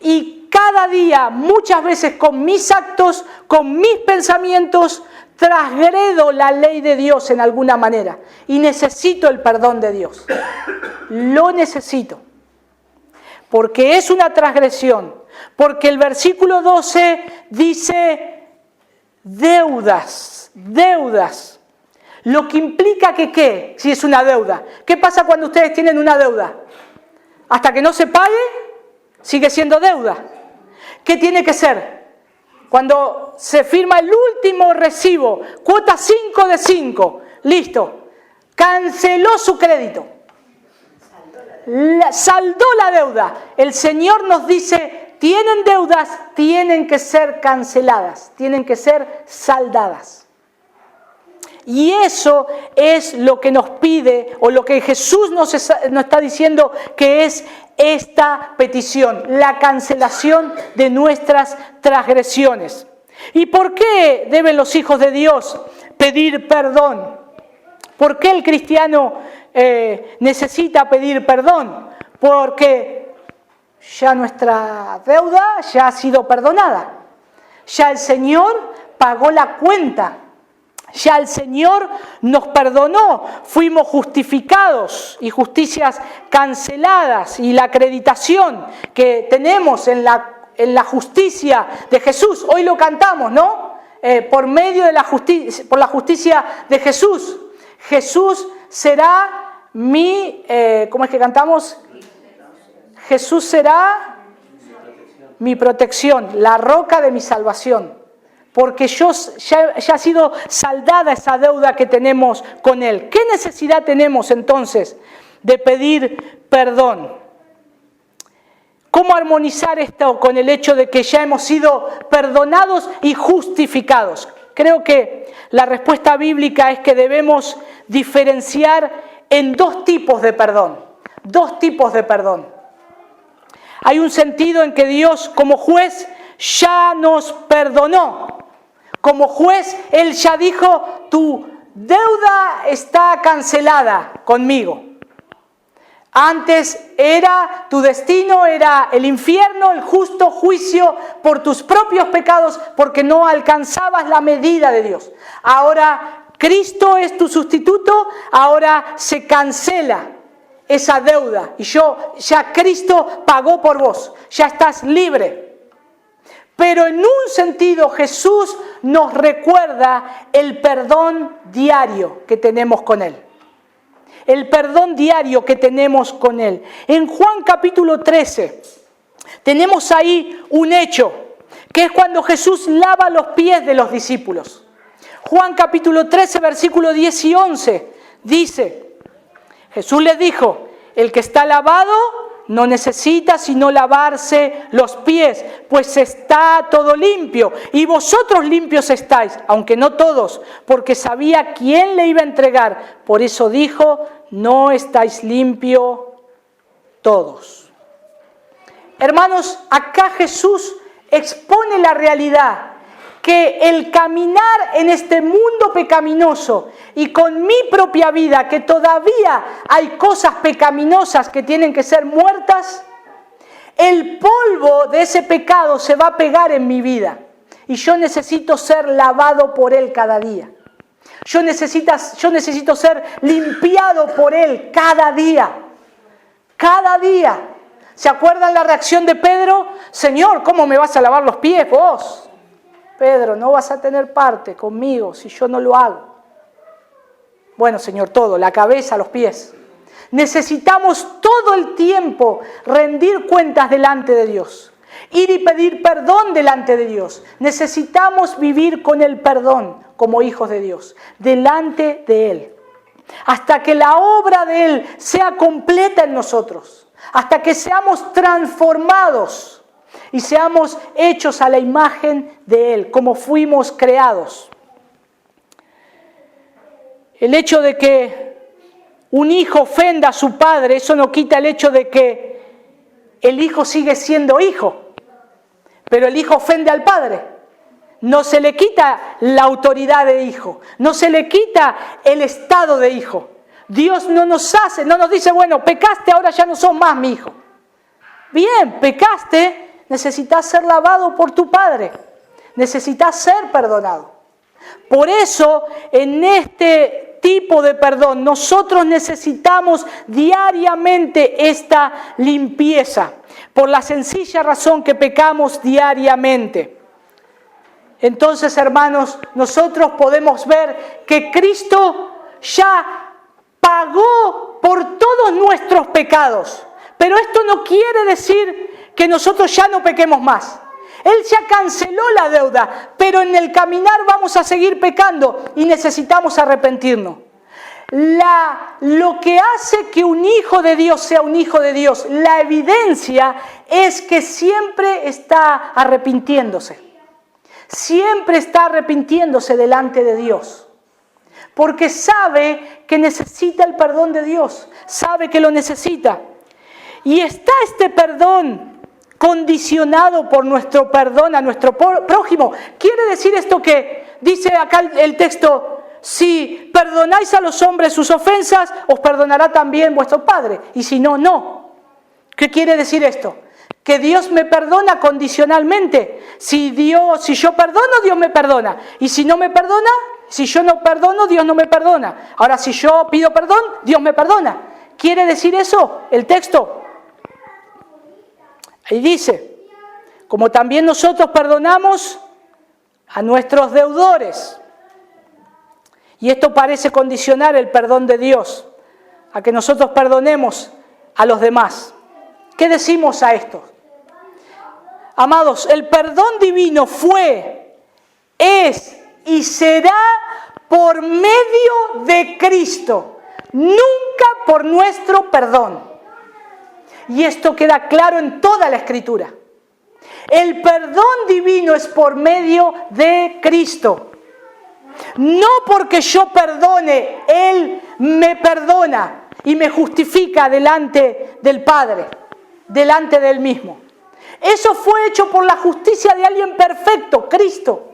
Y cada día, muchas veces con mis actos, con mis pensamientos, transgredo la ley de Dios en alguna manera. Y necesito el perdón de Dios. Lo necesito. Porque es una transgresión. Porque el versículo 12 dice deudas, deudas. Lo que implica que ¿qué? Si es una deuda. ¿Qué pasa cuando ustedes tienen una deuda? Hasta que no se pague, sigue siendo deuda. ¿Qué tiene que ser? Cuando se firma el último recibo, cuota 5 de 5, listo, canceló su crédito, saldó la deuda. El Señor nos dice, tienen deudas, tienen que ser canceladas, tienen que ser saldadas. Y eso es lo que nos pide, o lo que Jesús nos está diciendo que es esta petición, la cancelación de nuestras transgresiones. ¿Y por qué deben los hijos de Dios pedir perdón? ¿Por qué el cristiano necesita pedir perdón? Porque ya nuestra deuda ya ha sido perdonada. Ya el Señor pagó la cuenta. Ya el Señor nos perdonó, fuimos justificados y justicias canceladas, y la acreditación que tenemos en la justicia de Jesús, hoy lo cantamos, ¿no? Por medio de la justicia, por la justicia de Jesús. Jesús será mi, ¿cómo es que cantamos? Jesús será mi protección, la roca de mi salvación. Porque ya ha sido saldada esa deuda que tenemos con Él. ¿Qué necesidad tenemos entonces de pedir perdón? ¿Cómo armonizar esto con el hecho de que ya hemos sido perdonados y justificados? Creo que la respuesta bíblica es que debemos diferenciar en dos tipos de perdón. Dos tipos de perdón. Hay un sentido en que Dios, como juez, ya nos perdonó. Como juez, Él ya dijo, tu deuda está cancelada conmigo. Antes tu destino era el infierno, el justo juicio por tus propios pecados, porque no alcanzabas la medida de Dios. Ahora Cristo es tu sustituto, ahora se cancela esa deuda. Y ya Cristo pagó por vos, ya estás libre. Pero en un sentido Jesús nos recuerda el perdón diario que tenemos con Él. El perdón diario que tenemos con Él. En Juan capítulo 13 tenemos ahí un hecho, que es cuando Jesús lava los pies de los discípulos. Juan capítulo 13, versículo 10 y 11, dice, Jesús les dijo, el que está lavado no necesita sino lavarse los pies, pues está todo limpio, y vosotros limpios estáis, aunque no todos, porque sabía quién le iba a entregar. Por eso dijo, no estáis limpios todos. Hermanos, acá Jesús expone la realidad que el caminar en este mundo pecaminoso y con mi propia vida, que todavía hay cosas pecaminosas que tienen que ser muertas, el polvo de ese pecado se va a pegar en mi vida y yo necesito ser lavado por Él cada día. Yo necesito ser limpiado por Él cada día. Cada día. ¿Se acuerdan la reacción de Pedro? Señor, ¿cómo me vas a lavar los pies vos? Pedro, no vas a tener parte conmigo si yo no lo hago. Bueno, Señor, todo, la cabeza, los pies. Necesitamos todo el tiempo rendir cuentas delante de Dios. Ir y pedir perdón delante de Dios. Necesitamos vivir con el perdón como hijos de Dios, delante de Él. Hasta que la obra de Él sea completa en nosotros. Hasta que seamos transformados y seamos hechos a la imagen de Él, como fuimos creados. El hecho de que un hijo ofenda a su padre, eso no quita el hecho de que el hijo sigue siendo hijo, pero el hijo ofende al padre. No se le quita la autoridad de hijo, no se le quita el estado de hijo. Dios no nos dice, bueno, pecaste, ahora ya no sos más mi hijo. Bien, pecaste, necesitas ser lavado por tu Padre. Necesitas ser perdonado. Por eso, en este tipo de perdón, nosotros necesitamos diariamente esta limpieza. Por la sencilla razón que pecamos diariamente. Entonces, hermanos, nosotros podemos ver que Cristo ya pagó por todos nuestros pecados. Pero esto no quiere decir que nosotros ya no pequemos más. Él ya canceló la deuda, pero en el caminar vamos a seguir pecando y necesitamos arrepentirnos. Lo que hace que un hijo de Dios sea un hijo de Dios, la evidencia es que siempre está arrepintiéndose. Siempre está arrepintiéndose delante de Dios. Porque sabe que necesita el perdón de Dios, sabe que lo necesita. Y está este perdón condicionado por nuestro perdón a nuestro prójimo. Quiere decir esto que dice acá el texto, si perdonáis a los hombres sus ofensas, os perdonará también vuestro Padre. Y si no, no. ¿Qué quiere decir esto? Que Dios me perdona condicionalmente. Si yo perdono, Dios me perdona. Y si no me perdona, si yo no perdono, Dios no me perdona. Ahora, si yo pido perdón, Dios me perdona. ¿Quiere decir eso el texto? Ahí dice, como también nosotros perdonamos a nuestros deudores. Y esto parece condicionar el perdón de Dios, a que nosotros perdonemos a los demás. ¿Qué decimos a esto? Amados, el perdón divino fue, es y será por medio de Cristo, nunca por nuestro perdón. Y esto queda claro en toda la Escritura. El perdón divino es por medio de Cristo. No porque yo perdone, Él me perdona y me justifica delante del Padre, delante de Él mismo. Eso fue hecho por la justicia de alguien perfecto, Cristo.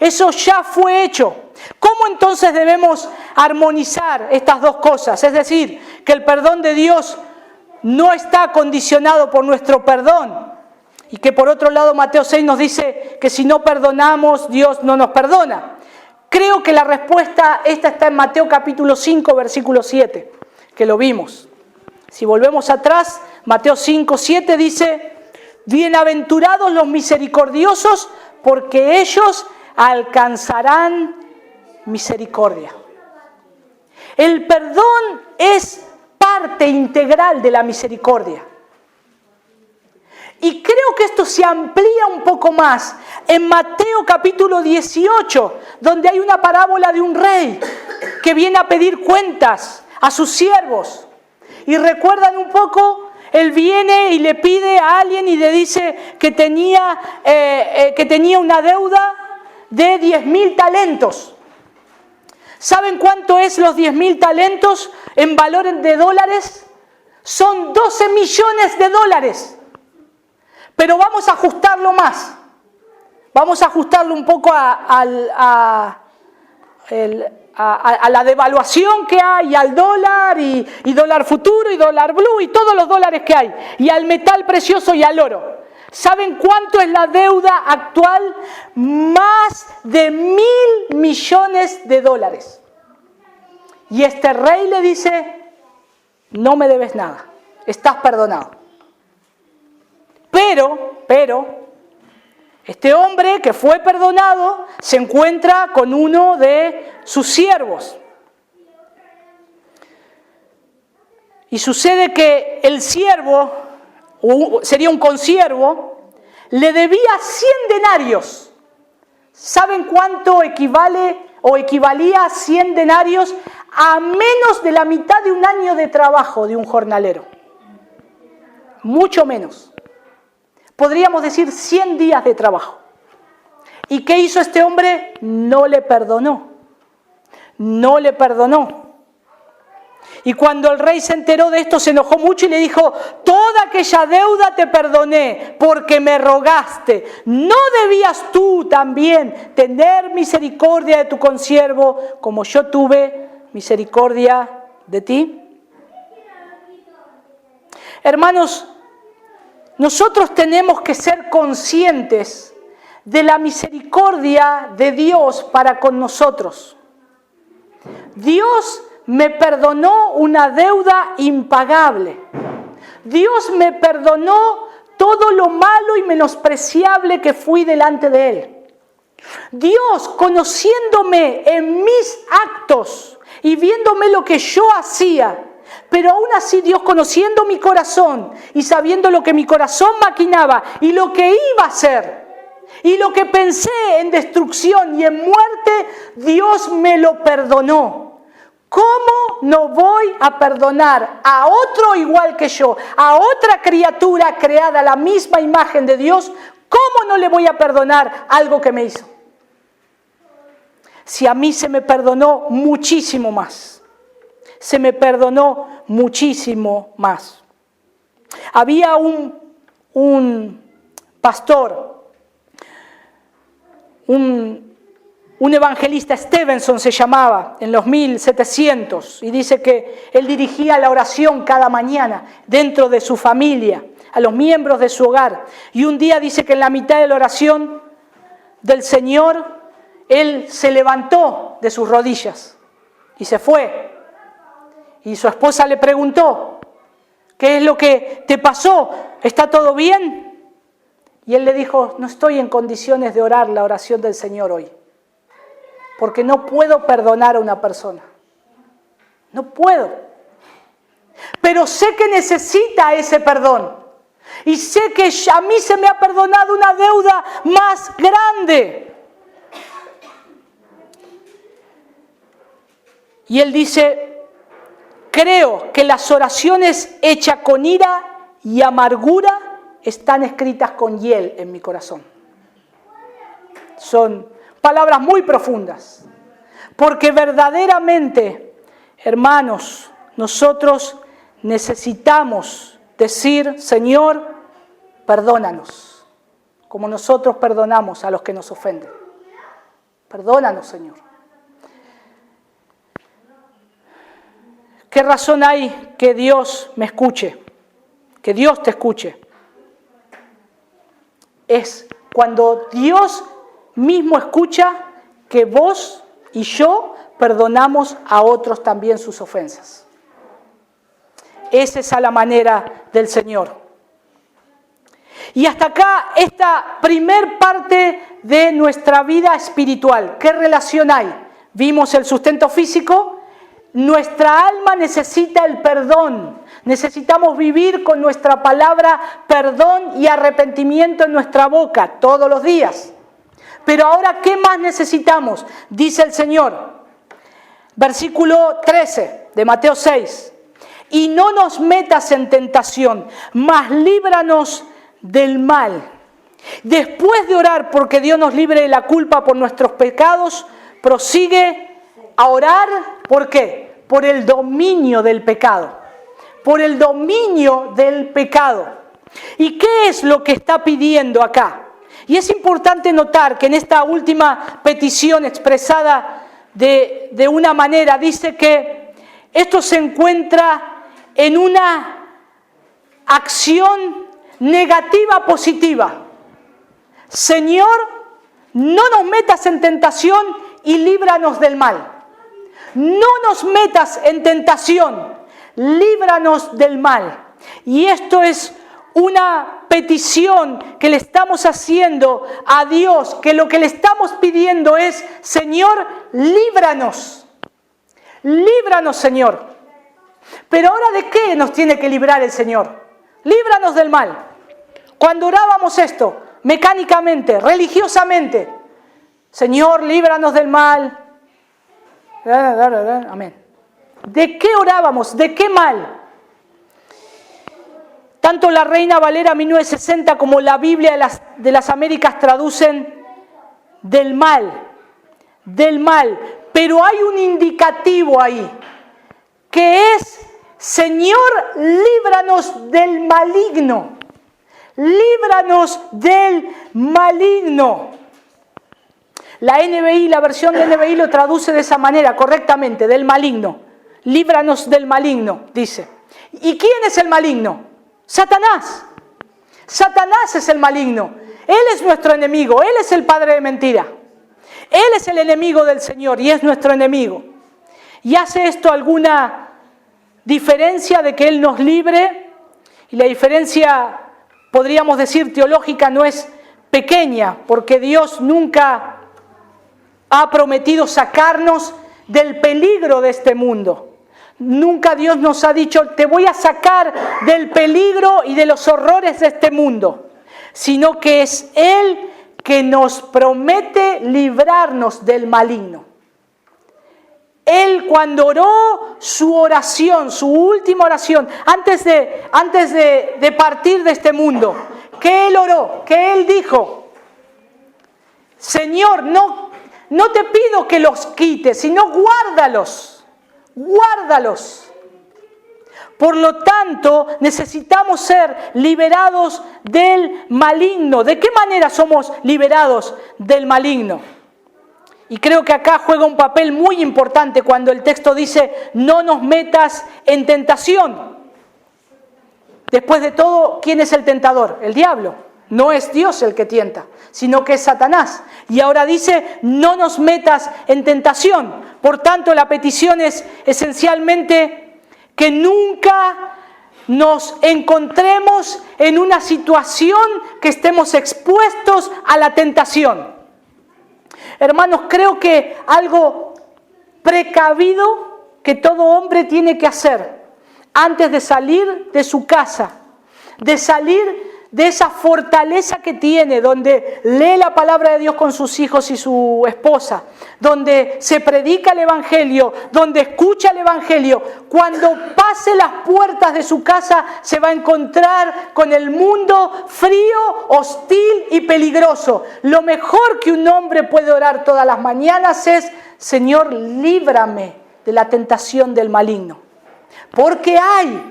Eso ya fue hecho. ¿Cómo entonces debemos armonizar estas dos cosas? Es decir, que el perdón de Dios no está condicionado por nuestro perdón. Y que por otro lado Mateo 6 nos dice que si no perdonamos, Dios no nos perdona. Creo que la respuesta esta está en Mateo capítulo 5, versículo 7, que lo vimos. Si volvemos atrás, Mateo 5, 7 dice: bienaventurados los misericordiosos, porque ellos alcanzarán misericordia. El perdón es parte integral de la misericordia. Y creo que esto se amplía un poco más en Mateo capítulo 18, donde hay una parábola de un rey que viene a pedir cuentas a sus siervos. Y recuerdan un poco, él viene y le pide a alguien y le dice que tenía una deuda de 10.000 talentos. ¿Saben cuánto es los 10.000 talentos en valores de dólares? Son 12 millones de dólares. Pero vamos a ajustarlo más. Vamos a ajustarlo un poco a la devaluación que hay, al dólar y dólar futuro y dólar blue y todos los dólares que hay. Y al metal precioso y al oro. ¿Saben cuánto es la deuda actual? Más de 1.000 millones de dólares. Y este rey le dice: no me debes nada, estás perdonado. Pero, este hombre que fue perdonado se encuentra con uno de sus siervos. Y sucede que el siervo, sería un consiervo, le debía 100 denarios. ¿Saben cuánto equivale o equivalía a 100 denarios? A menos de la mitad de un año de trabajo de un jornalero. Mucho menos. Podríamos decir 100 días de trabajo. ¿Y qué hizo este hombre? No le perdonó. No le perdonó. Y cuando el rey se enteró de esto, se enojó mucho y le dijo: toda aquella deuda te perdoné porque me rogaste. ¿No debías tú también tener misericordia de tu consiervo como yo tuve misericordia de ti? Hermanos, nosotros tenemos que ser conscientes de la misericordia de Dios para con nosotros. Dios me perdonó una deuda impagable. Dios me perdonó todo lo malo y menospreciable que fui delante de Él. Dios, conociéndome en mis actos y viéndome lo que yo hacía, pero aún así Dios, conociendo mi corazón y sabiendo lo que mi corazón maquinaba y lo que iba a hacer y lo que pensé en destrucción y en muerte, Dios me lo perdonó. ¿Cómo no voy a perdonar a otro igual que yo, a otra criatura creada a la misma imagen de Dios? ¿Cómo no le voy a perdonar algo que me hizo? Si a mí se me perdonó muchísimo más. Se me perdonó muchísimo más. Había un pastor, un evangelista, Stevenson se llamaba, en los 1700, y dice que él dirigía la oración cada mañana dentro de su familia, a los miembros de su hogar. Y un día dice que en la mitad de la oración del Señor, él se levantó de sus rodillas y se fue. Y su esposa le preguntó: ¿qué es lo que te pasó? ¿Está todo bien? Y él le dijo: no estoy en condiciones de orar la oración del Señor hoy, porque no puedo perdonar a una persona. No puedo. Pero sé que necesita ese perdón. Y sé que a mí se me ha perdonado una deuda más grande. Y él dice: creo que las oraciones hechas con ira y amargura están escritas con hiel en mi corazón. Son palabras muy profundas. Porque verdaderamente, hermanos, nosotros necesitamos decir: Señor, perdónanos, como nosotros perdonamos a los que nos ofenden. Perdónanos, Señor. ¿Qué razón hay que Dios me escuche? que Dios te escuche. Es cuando Dios mismo escucha que vos y yo perdonamos a otros también sus ofensas. Esa es a la manera del Señor. Y hasta acá esta primer parte de nuestra vida espiritual. ¿Qué relación hay? Vimos el sustento físico. Nuestra alma necesita el perdón. Necesitamos vivir con nuestra palabra perdón y arrepentimiento en nuestra boca todos los días. Pero ahora, ¿qué más necesitamos? Dice el Señor. Versículo 13 de Mateo 6. Y no nos metas en tentación, mas líbranos del mal. Después de orar porque Dios nos libre de la culpa por nuestros pecados, prosigue a orar. ¿Por qué? Por el dominio del pecado. Por el dominio del pecado. ¿Y qué es lo que está pidiendo acá? Y es importante notar que en esta última petición expresada de una manera, dice que esto se encuentra en una acción negativa positiva. Señor, no nos metas en tentación y líbranos del mal. No nos metas en tentación, líbranos del mal. Y esto es una petición que le estamos haciendo a Dios, que lo que le estamos pidiendo es, Señor, líbranos. Líbranos, Señor. Pero ahora, ¿de qué nos tiene que librar el Señor? Líbranos del mal. Cuando orábamos esto, mecánicamente, religiosamente, Señor, líbranos del mal. Amén. ¿De qué orábamos? ¿De qué mal? Tanto la Reina Valera 1960 como la Biblia de las Américas traducen del mal. Del mal. Pero hay un indicativo ahí, que es, Señor, líbranos del maligno. Líbranos del maligno. La NBI, la versión de NBI lo traduce de esa manera, correctamente, del maligno. Líbranos del maligno, dice. ¿Y quién es el maligno? Satanás. Satanás es el maligno. Él es nuestro enemigo, él es el padre de mentira. Él es el enemigo del Señor y es nuestro enemigo. ¿Y hace esto alguna diferencia de que Él nos libre? Y la diferencia, podríamos decir, teológica no es pequeña, porque Dios nunca ha prometido sacarnos del peligro de este mundo. Nunca Dios nos ha dicho, te voy a sacar del peligro y de los horrores de este mundo, sino que es Él que nos promete librarnos del maligno. Él, cuando oró su oración, su última oración, antes de partir de este mundo, ¿qué Él oró? ¿Qué Él dijo? Señor, no te pido que los quites, sino guárdalos. Guárdalos. Por lo tanto, necesitamos ser liberados del maligno. ¿De qué manera somos liberados del maligno? Y creo que acá juega un papel muy importante cuando el texto dice, no nos metas en tentación. Después de todo, ¿quién es el tentador? El diablo. No es Dios el que tienta, sino que es Satanás. Y ahora dice, no nos metas en tentación. Por tanto, la petición es esencialmente que nunca nos encontremos en una situación que estemos expuestos a la tentación. Hermanos, creo que algo precavido que todo hombre tiene que hacer antes de salir de su casa, de salir de esa fortaleza que tiene, donde lee la palabra de Dios con sus hijos y su esposa, donde se predica el Evangelio, donde escucha el Evangelio, cuando pase las puertas de su casa se va a encontrar con el mundo frío, hostil y peligroso. Lo mejor que un hombre puede orar todas las mañanas es, Señor, líbrame de la tentación del maligno. Porque hay.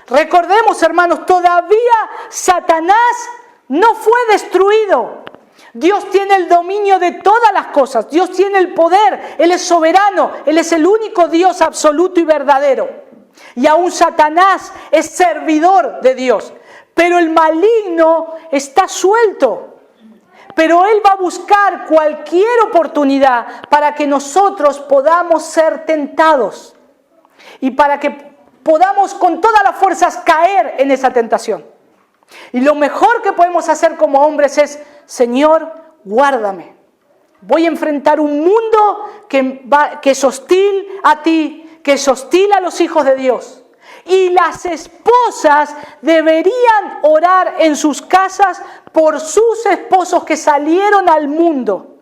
Recordemos, hermanos, todavía Satanás no fue destruido. Dios tiene el dominio de todas las cosas. Dios tiene el poder. Él es soberano. Él es el único Dios absoluto y verdadero. Y aún Satanás es servidor de Dios. Pero el maligno está suelto. Pero él va a buscar cualquier oportunidad para que nosotros podamos ser tentados. Y para que podamos con todas las fuerzas caer en esa tentación. Y lo mejor que podemos hacer como hombres es: Señor, guárdame. Voy a enfrentar un mundo que es hostil a ti, que es hostil a los hijos de Dios. Y las esposas deberían orar en sus casas por sus esposos que salieron al mundo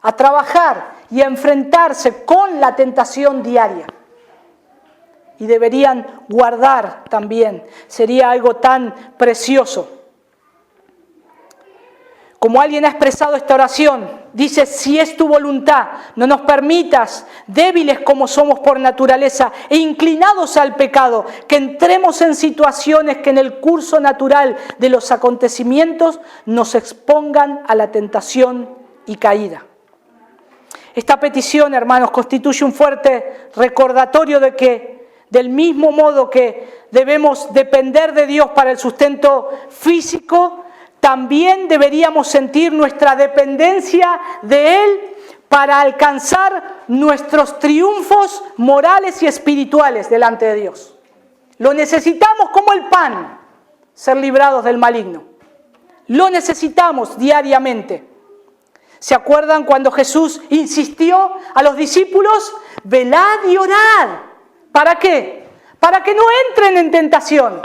a trabajar y a enfrentarse con la tentación diaria. Y deberían guardar también. Sería algo tan precioso. Como alguien ha expresado esta oración, dice: si es tu voluntad, no nos permitas, débiles como somos por naturaleza e inclinados al pecado, que entremos en situaciones que en el curso natural de los acontecimientos nos expongan a la tentación y caída. Esta petición, hermanos, constituye un fuerte recordatorio de que, del mismo modo que debemos depender de Dios para el sustento físico, también deberíamos sentir nuestra dependencia de Él para alcanzar nuestros triunfos morales y espirituales delante de Dios. Lo necesitamos como el pan, ser librados del maligno. Lo necesitamos diariamente. ¿Se acuerdan cuando Jesús insistió a los discípulos? Velad y orad. ¿Para qué? Para que no entren en tentación.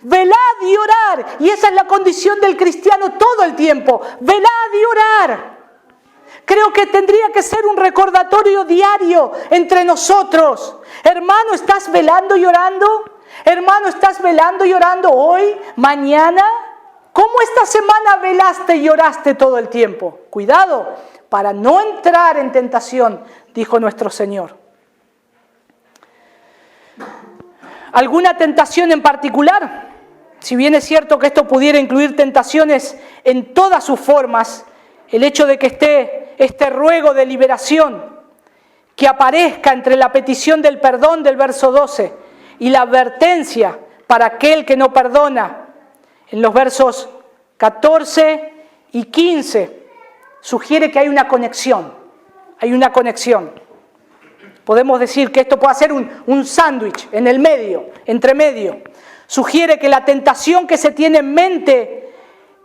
Velad y orar. Y esa es la condición del cristiano todo el tiempo. Velad y orar. Creo que tendría que ser un recordatorio diario entre nosotros. Hermano, ¿estás velando y orando? Hermano, ¿estás velando y orando hoy, mañana? ¿Cómo esta semana velaste y oraste todo el tiempo? Cuidado, para no entrar en tentación, dijo nuestro Señor. ¿Alguna tentación en particular? Si bien es cierto que esto pudiera incluir tentaciones en todas sus formas, el hecho de que esté este ruego de liberación que aparezca entre la petición del perdón del verso 12 y la advertencia para aquel que no perdona en los versos 14 y 15, sugiere que hay una conexión. Hay una conexión. Podemos decir que esto puede ser un sándwich en el medio, entre medio. Sugiere que la tentación que se tiene en mente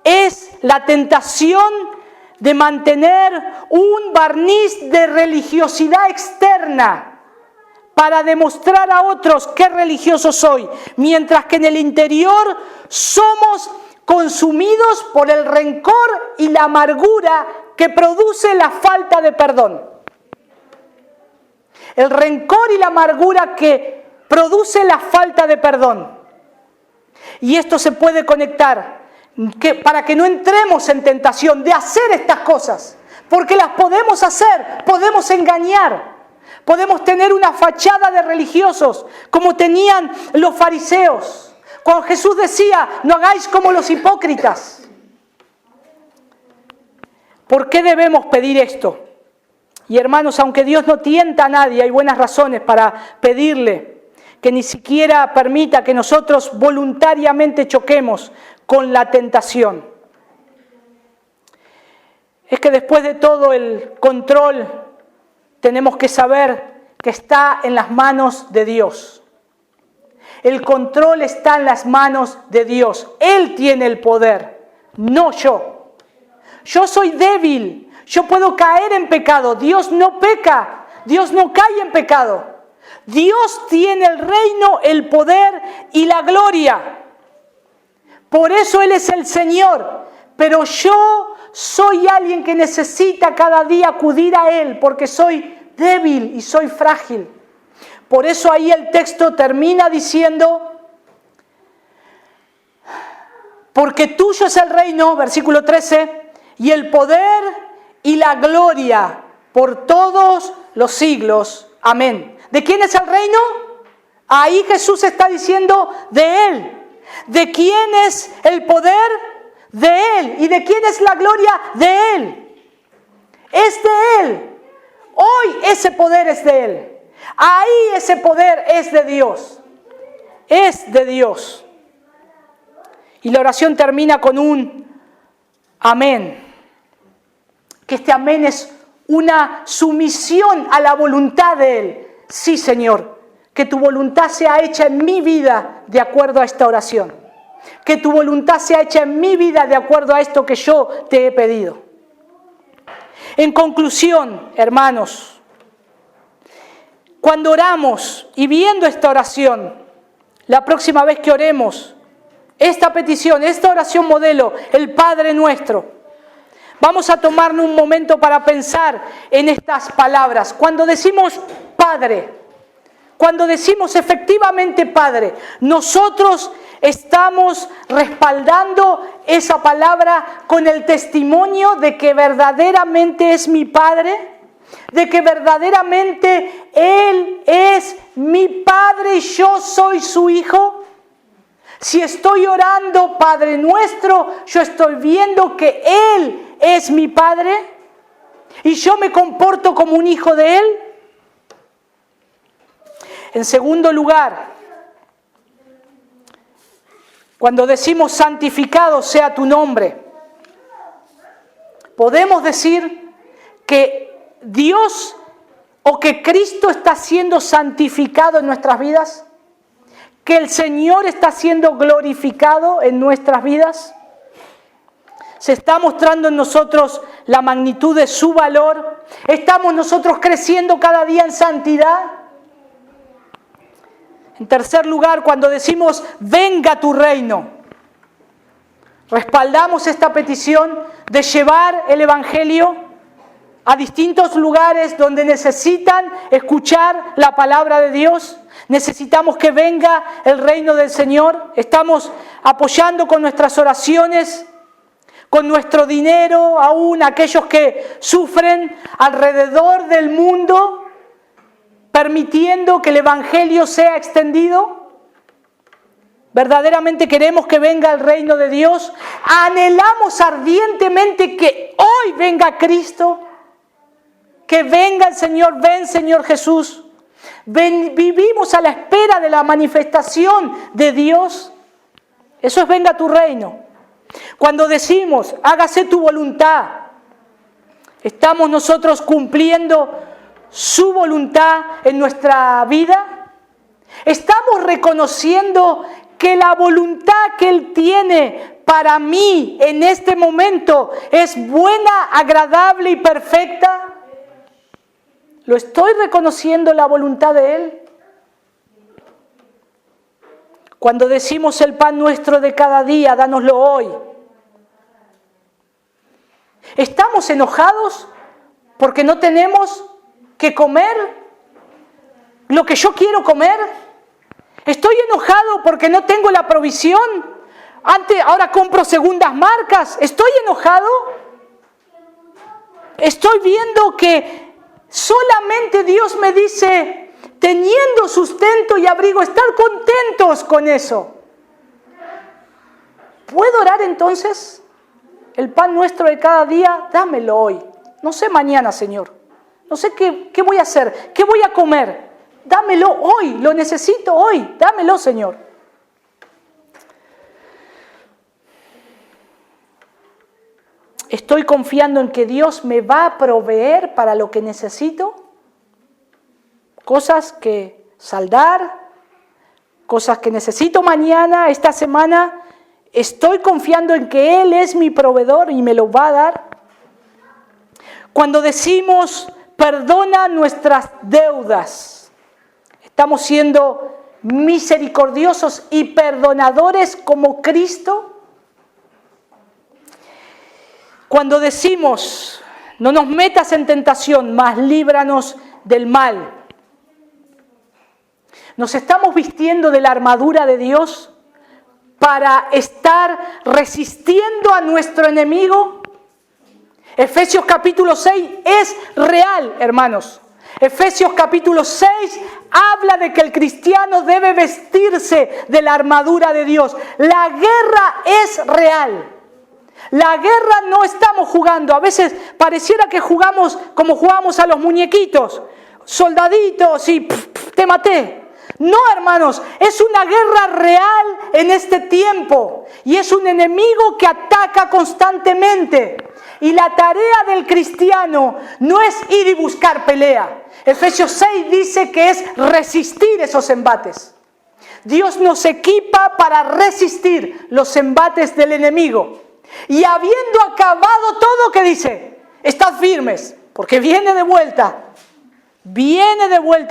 es la tentación de mantener un barniz de religiosidad externa para demostrar a otros qué religioso soy, mientras que en el interior somos consumidos por el rencor y la amargura que produce la falta de perdón. El rencor y la amargura que produce la falta de perdón. Y esto se puede conectar para que no entremos en tentación de hacer estas cosas, porque las podemos hacer, podemos engañar, podemos tener una fachada de religiosos como tenían los fariseos. Cuando Jesús decía: no hagáis como los hipócritas. ¿Por qué debemos pedir esto? Y hermanos, aunque Dios no tienta a nadie, hay buenas razones para pedirle que ni siquiera permita que nosotros voluntariamente choquemos con la tentación. Es que después de todo el control tenemos que saber que está en las manos de Dios. El control está en las manos de Dios. Él tiene el poder, no yo. Yo soy débil, yo puedo caer en pecado. Dios no peca, Dios no cae en pecado. Dios tiene el reino, el poder y la gloria. Por eso Él es el Señor. Pero yo soy alguien que necesita cada día acudir a Él, porque soy débil y soy frágil. Por eso ahí el texto termina diciendo: porque tuyo es el reino, versículo 13, y el poder y la gloria por todos los siglos. Amén. ¿De quién es el reino? Ahí Jesús está diciendo de Él. ¿De quién es el poder? De Él. ¿Y de quién es la gloria? De Él. Es de Él. Hoy ese poder es de Él. Ahí ese poder es de Dios. Es de Dios. Y la oración termina con un amén. Que este amén es una sumisión a la voluntad de Él. Sí, Señor, que tu voluntad sea hecha en mi vida de acuerdo a esta oración. Que tu voluntad sea hecha en mi vida de acuerdo a esto que yo te he pedido. En conclusión, hermanos, cuando oramos y viendo esta oración, la próxima vez que oremos, esta petición, esta oración modelo, el Padre Nuestro, vamos a tomarnos un momento para pensar en estas palabras. Cuando decimos Padre, cuando decimos efectivamente Padre, nosotros estamos respaldando esa palabra con el testimonio de que verdaderamente es mi Padre, de que verdaderamente Él es mi Padre y yo soy su Hijo. Si estoy orando Padre Nuestro, yo estoy viendo que Él es mi Padre y yo me comporto como un hijo de Él. En segundo lugar, cuando decimos santificado sea tu nombre, podemos decir que Dios o que Cristo está siendo santificado en nuestras vidas, que el Señor está siendo glorificado en nuestras vidas. Se está mostrando en nosotros la magnitud de su valor. Estamos nosotros creciendo cada día en santidad. En tercer lugar, cuando decimos venga tu reino, respaldamos esta petición de llevar el Evangelio a distintos lugares donde necesitan escuchar la palabra de Dios. Necesitamos que venga el reino del Señor. Estamos apoyando con nuestras oraciones, con nuestro dinero, aún aquellos que sufren alrededor del mundo, permitiendo que el Evangelio sea extendido. Verdaderamente queremos que venga el reino de Dios. Anhelamos ardientemente que hoy venga Cristo, que venga el Señor. Ven, Señor Jesús. Vivimos a la espera de la manifestación de Dios. Eso es venga tu reino. Cuando decimos hágase tu voluntad, estamos nosotros cumpliendo su voluntad en nuestra vida. Estamos reconociendo que la voluntad que Él tiene para mí en este momento es buena, agradable y perfecta. ¿Lo estoy reconociendo la voluntad de Él? Cuando decimos el pan nuestro de cada día, dánoslo hoy. ¿Estamos enojados porque no tenemos que comer lo que yo quiero comer? ¿Estoy enojado porque no tengo la provisión? Ahora compro segundas marcas. ¿Estoy enojado? Estoy viendo que solamente Dios me dice, teniendo sustento y abrigo, estar contentos con eso. ¿Puedo orar entonces? El pan nuestro de cada día, dámelo hoy. No sé mañana, Señor. No sé qué voy a hacer, qué voy a comer. Dámelo hoy, lo necesito hoy. Dámelo, Señor. ¿Estoy confiando en que Dios me va a proveer para lo que necesito? Cosas que saldar, cosas que necesito mañana, esta semana. ¿Estoy confiando en que Él es mi proveedor y me lo va a dar? Cuando decimos perdona nuestras deudas, ¿estamos siendo misericordiosos y perdonadores como Cristo? Cuando decimos no nos metas en tentación, mas líbranos del mal, ¿nos estamos vistiendo de la armadura de Dios para estar resistiendo a nuestro enemigo? Efesios capítulo 6 es real, hermanos. Efesios capítulo 6 habla de que el cristiano debe vestirse de la armadura de Dios. La guerra es real. La guerra no estamos jugando. A veces pareciera que jugamos como jugábamos a los muñequitos. soldaditos y te maté. No, hermanos, es una guerra real en este tiempo y es un enemigo que ataca constantemente. Y la tarea del cristiano no es ir y buscar pelea. Efesios 6 dice que es resistir esos embates. Dios nos equipa para resistir los embates del enemigo. Y habiendo acabado todo, ¿qué dice? Estad firmes, porque viene de vuelta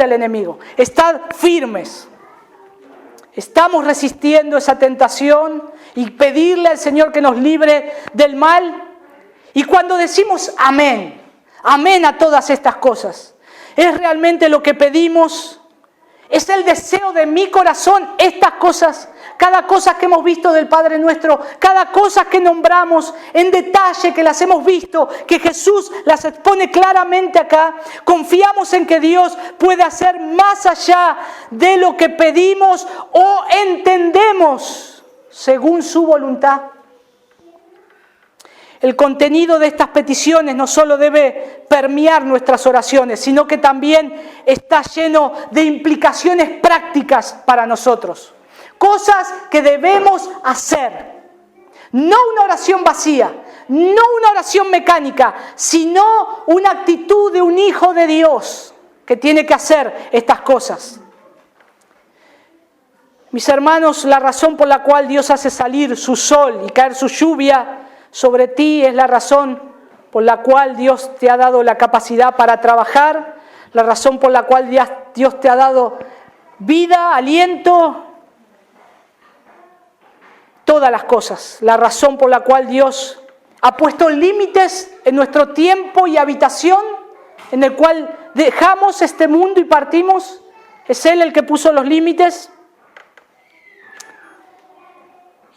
el enemigo. Estad firmes. Estamos resistiendo esa tentación y pedirle al Señor que nos libre del mal. Y cuando decimos amén, amén a todas estas cosas, es realmente lo que pedimos. Es el deseo de mi corazón, estas cosas, cada cosa que hemos visto del Padre Nuestro, cada cosa que nombramos en detalle, que las hemos visto, que Jesús las expone claramente acá. Confiamos en que Dios puede hacer más allá de lo que pedimos o entendemos según su voluntad. El contenido de estas peticiones no solo debe permear nuestras oraciones, sino que también está lleno de implicaciones prácticas para nosotros. Cosas que debemos hacer. No una oración vacía, no una oración mecánica, sino una actitud de un hijo de Dios que tiene que hacer estas cosas. Mis hermanos, la razón por la cual Dios hace salir su sol y caer su lluvia sobre ti es la razón por la cual Dios te ha dado la capacidad para trabajar, la razón por la cual Dios te ha dado vida, aliento, todas las cosas. La razón por la cual Dios ha puesto límites en nuestro tiempo y habitación, en el cual dejamos este mundo y partimos, es Él el que puso los límites.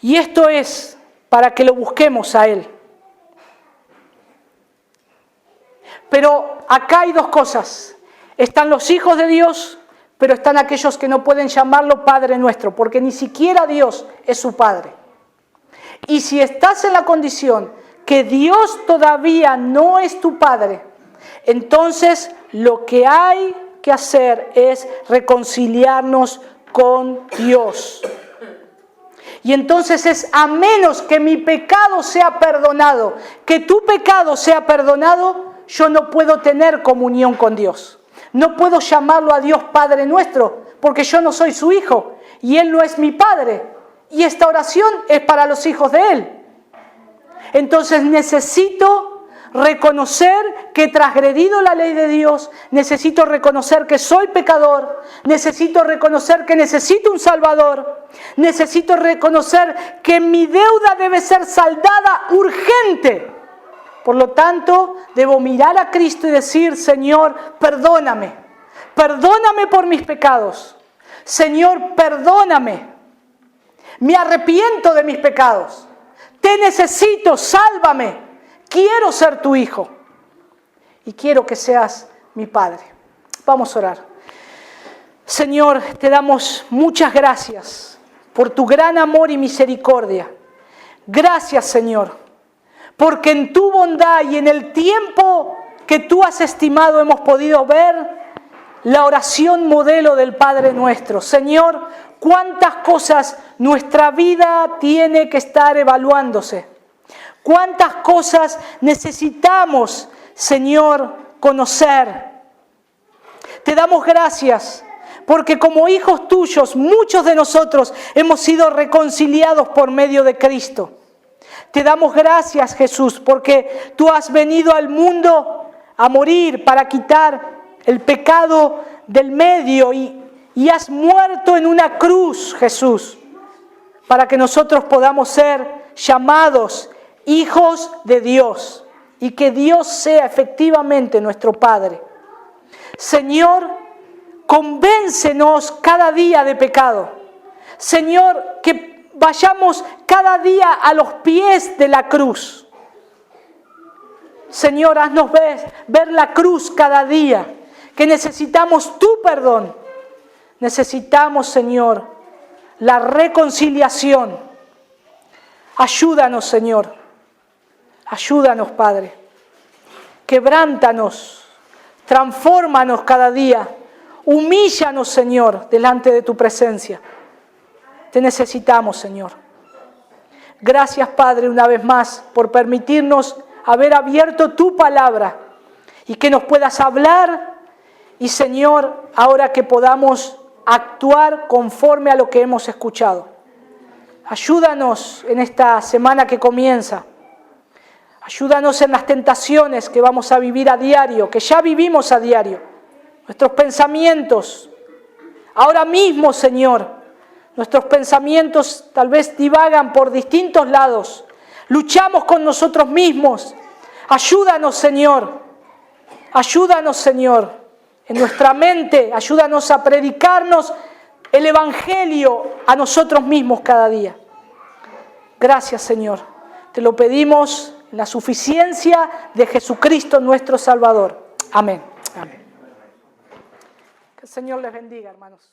Y esto es para que lo busquemos a Él. Pero acá hay dos cosas. Están los hijos de Dios, pero están aquellos que no pueden llamarlo Padre Nuestro, porque ni siquiera Dios es su Padre. Y si estás en la condición que Dios todavía no es tu Padre, entonces lo que hay que hacer es reconciliarnos con Dios. Y entonces es a menos que mi pecado sea perdonado, que tu pecado sea perdonado, yo no puedo tener comunión con Dios. No puedo llamarlo a Dios Padre Nuestro, porque yo no soy su hijo y Él no es mi Padre. Y esta oración es para los hijos de Él. Entonces necesito reconocer que he transgredido la ley de Dios, necesito reconocer que soy pecador, necesito reconocer que necesito un Salvador, necesito reconocer que mi deuda debe ser saldada urgente. Por lo tanto, debo mirar a Cristo y decir: Señor, perdóname, perdóname por mis pecados. Señor, perdóname, me arrepiento de mis pecados, te necesito, sálvame. Quiero ser tu hijo y quiero que seas mi Padre. Vamos a orar. Señor, te damos muchas gracias por tu gran amor y misericordia. Gracias, Señor, porque en tu bondad y en el tiempo que tú has estimado hemos podido ver la oración modelo del Padre Nuestro. Señor, cuántas cosas nuestra vida tiene que estar evaluándose. Cuántas cosas necesitamos, Señor, conocer. Te damos gracias porque como hijos tuyos, muchos de nosotros hemos sido reconciliados por medio de Cristo. Te damos gracias, Jesús, porque tú has venido al mundo a morir para quitar el pecado del medio y has muerto en una cruz, Jesús, para que nosotros podamos ser llamados hijos de Dios y que Dios sea efectivamente nuestro Padre. Señor, convéncenos cada día de pecado. Señor, que vayamos cada día a los pies de la cruz. Señor, haznos ver la cruz cada día, que necesitamos tu perdón. Necesitamos, Señor, la reconciliación. Ayúdanos, Señor. Ayúdanos, Padre. Quebrántanos, Transfórmanos cada día. Humíllanos, Señor, delante de tu presencia. Te necesitamos, Señor. Gracias, Padre, una vez más, por permitirnos haber abierto tu palabra y que nos puedas hablar. Y, Señor, ahora que podamos actuar conforme a lo que hemos escuchado. Ayúdanos en esta semana que comienza. Ayúdanos en las tentaciones que vamos a vivir a diario, que ya vivimos a diario. Nuestros pensamientos, ahora mismo, Señor, nuestros pensamientos tal vez divagan por distintos lados. Luchamos con nosotros mismos. Ayúdanos, Señor. Ayúdanos, Señor, en nuestra mente. Ayúdanos a predicarnos el Evangelio a nosotros mismos cada día. Gracias, Señor. Te lo pedimos en la suficiencia de Jesucristo, nuestro Salvador. Amén. Amén. Que el Señor les bendiga, hermanos.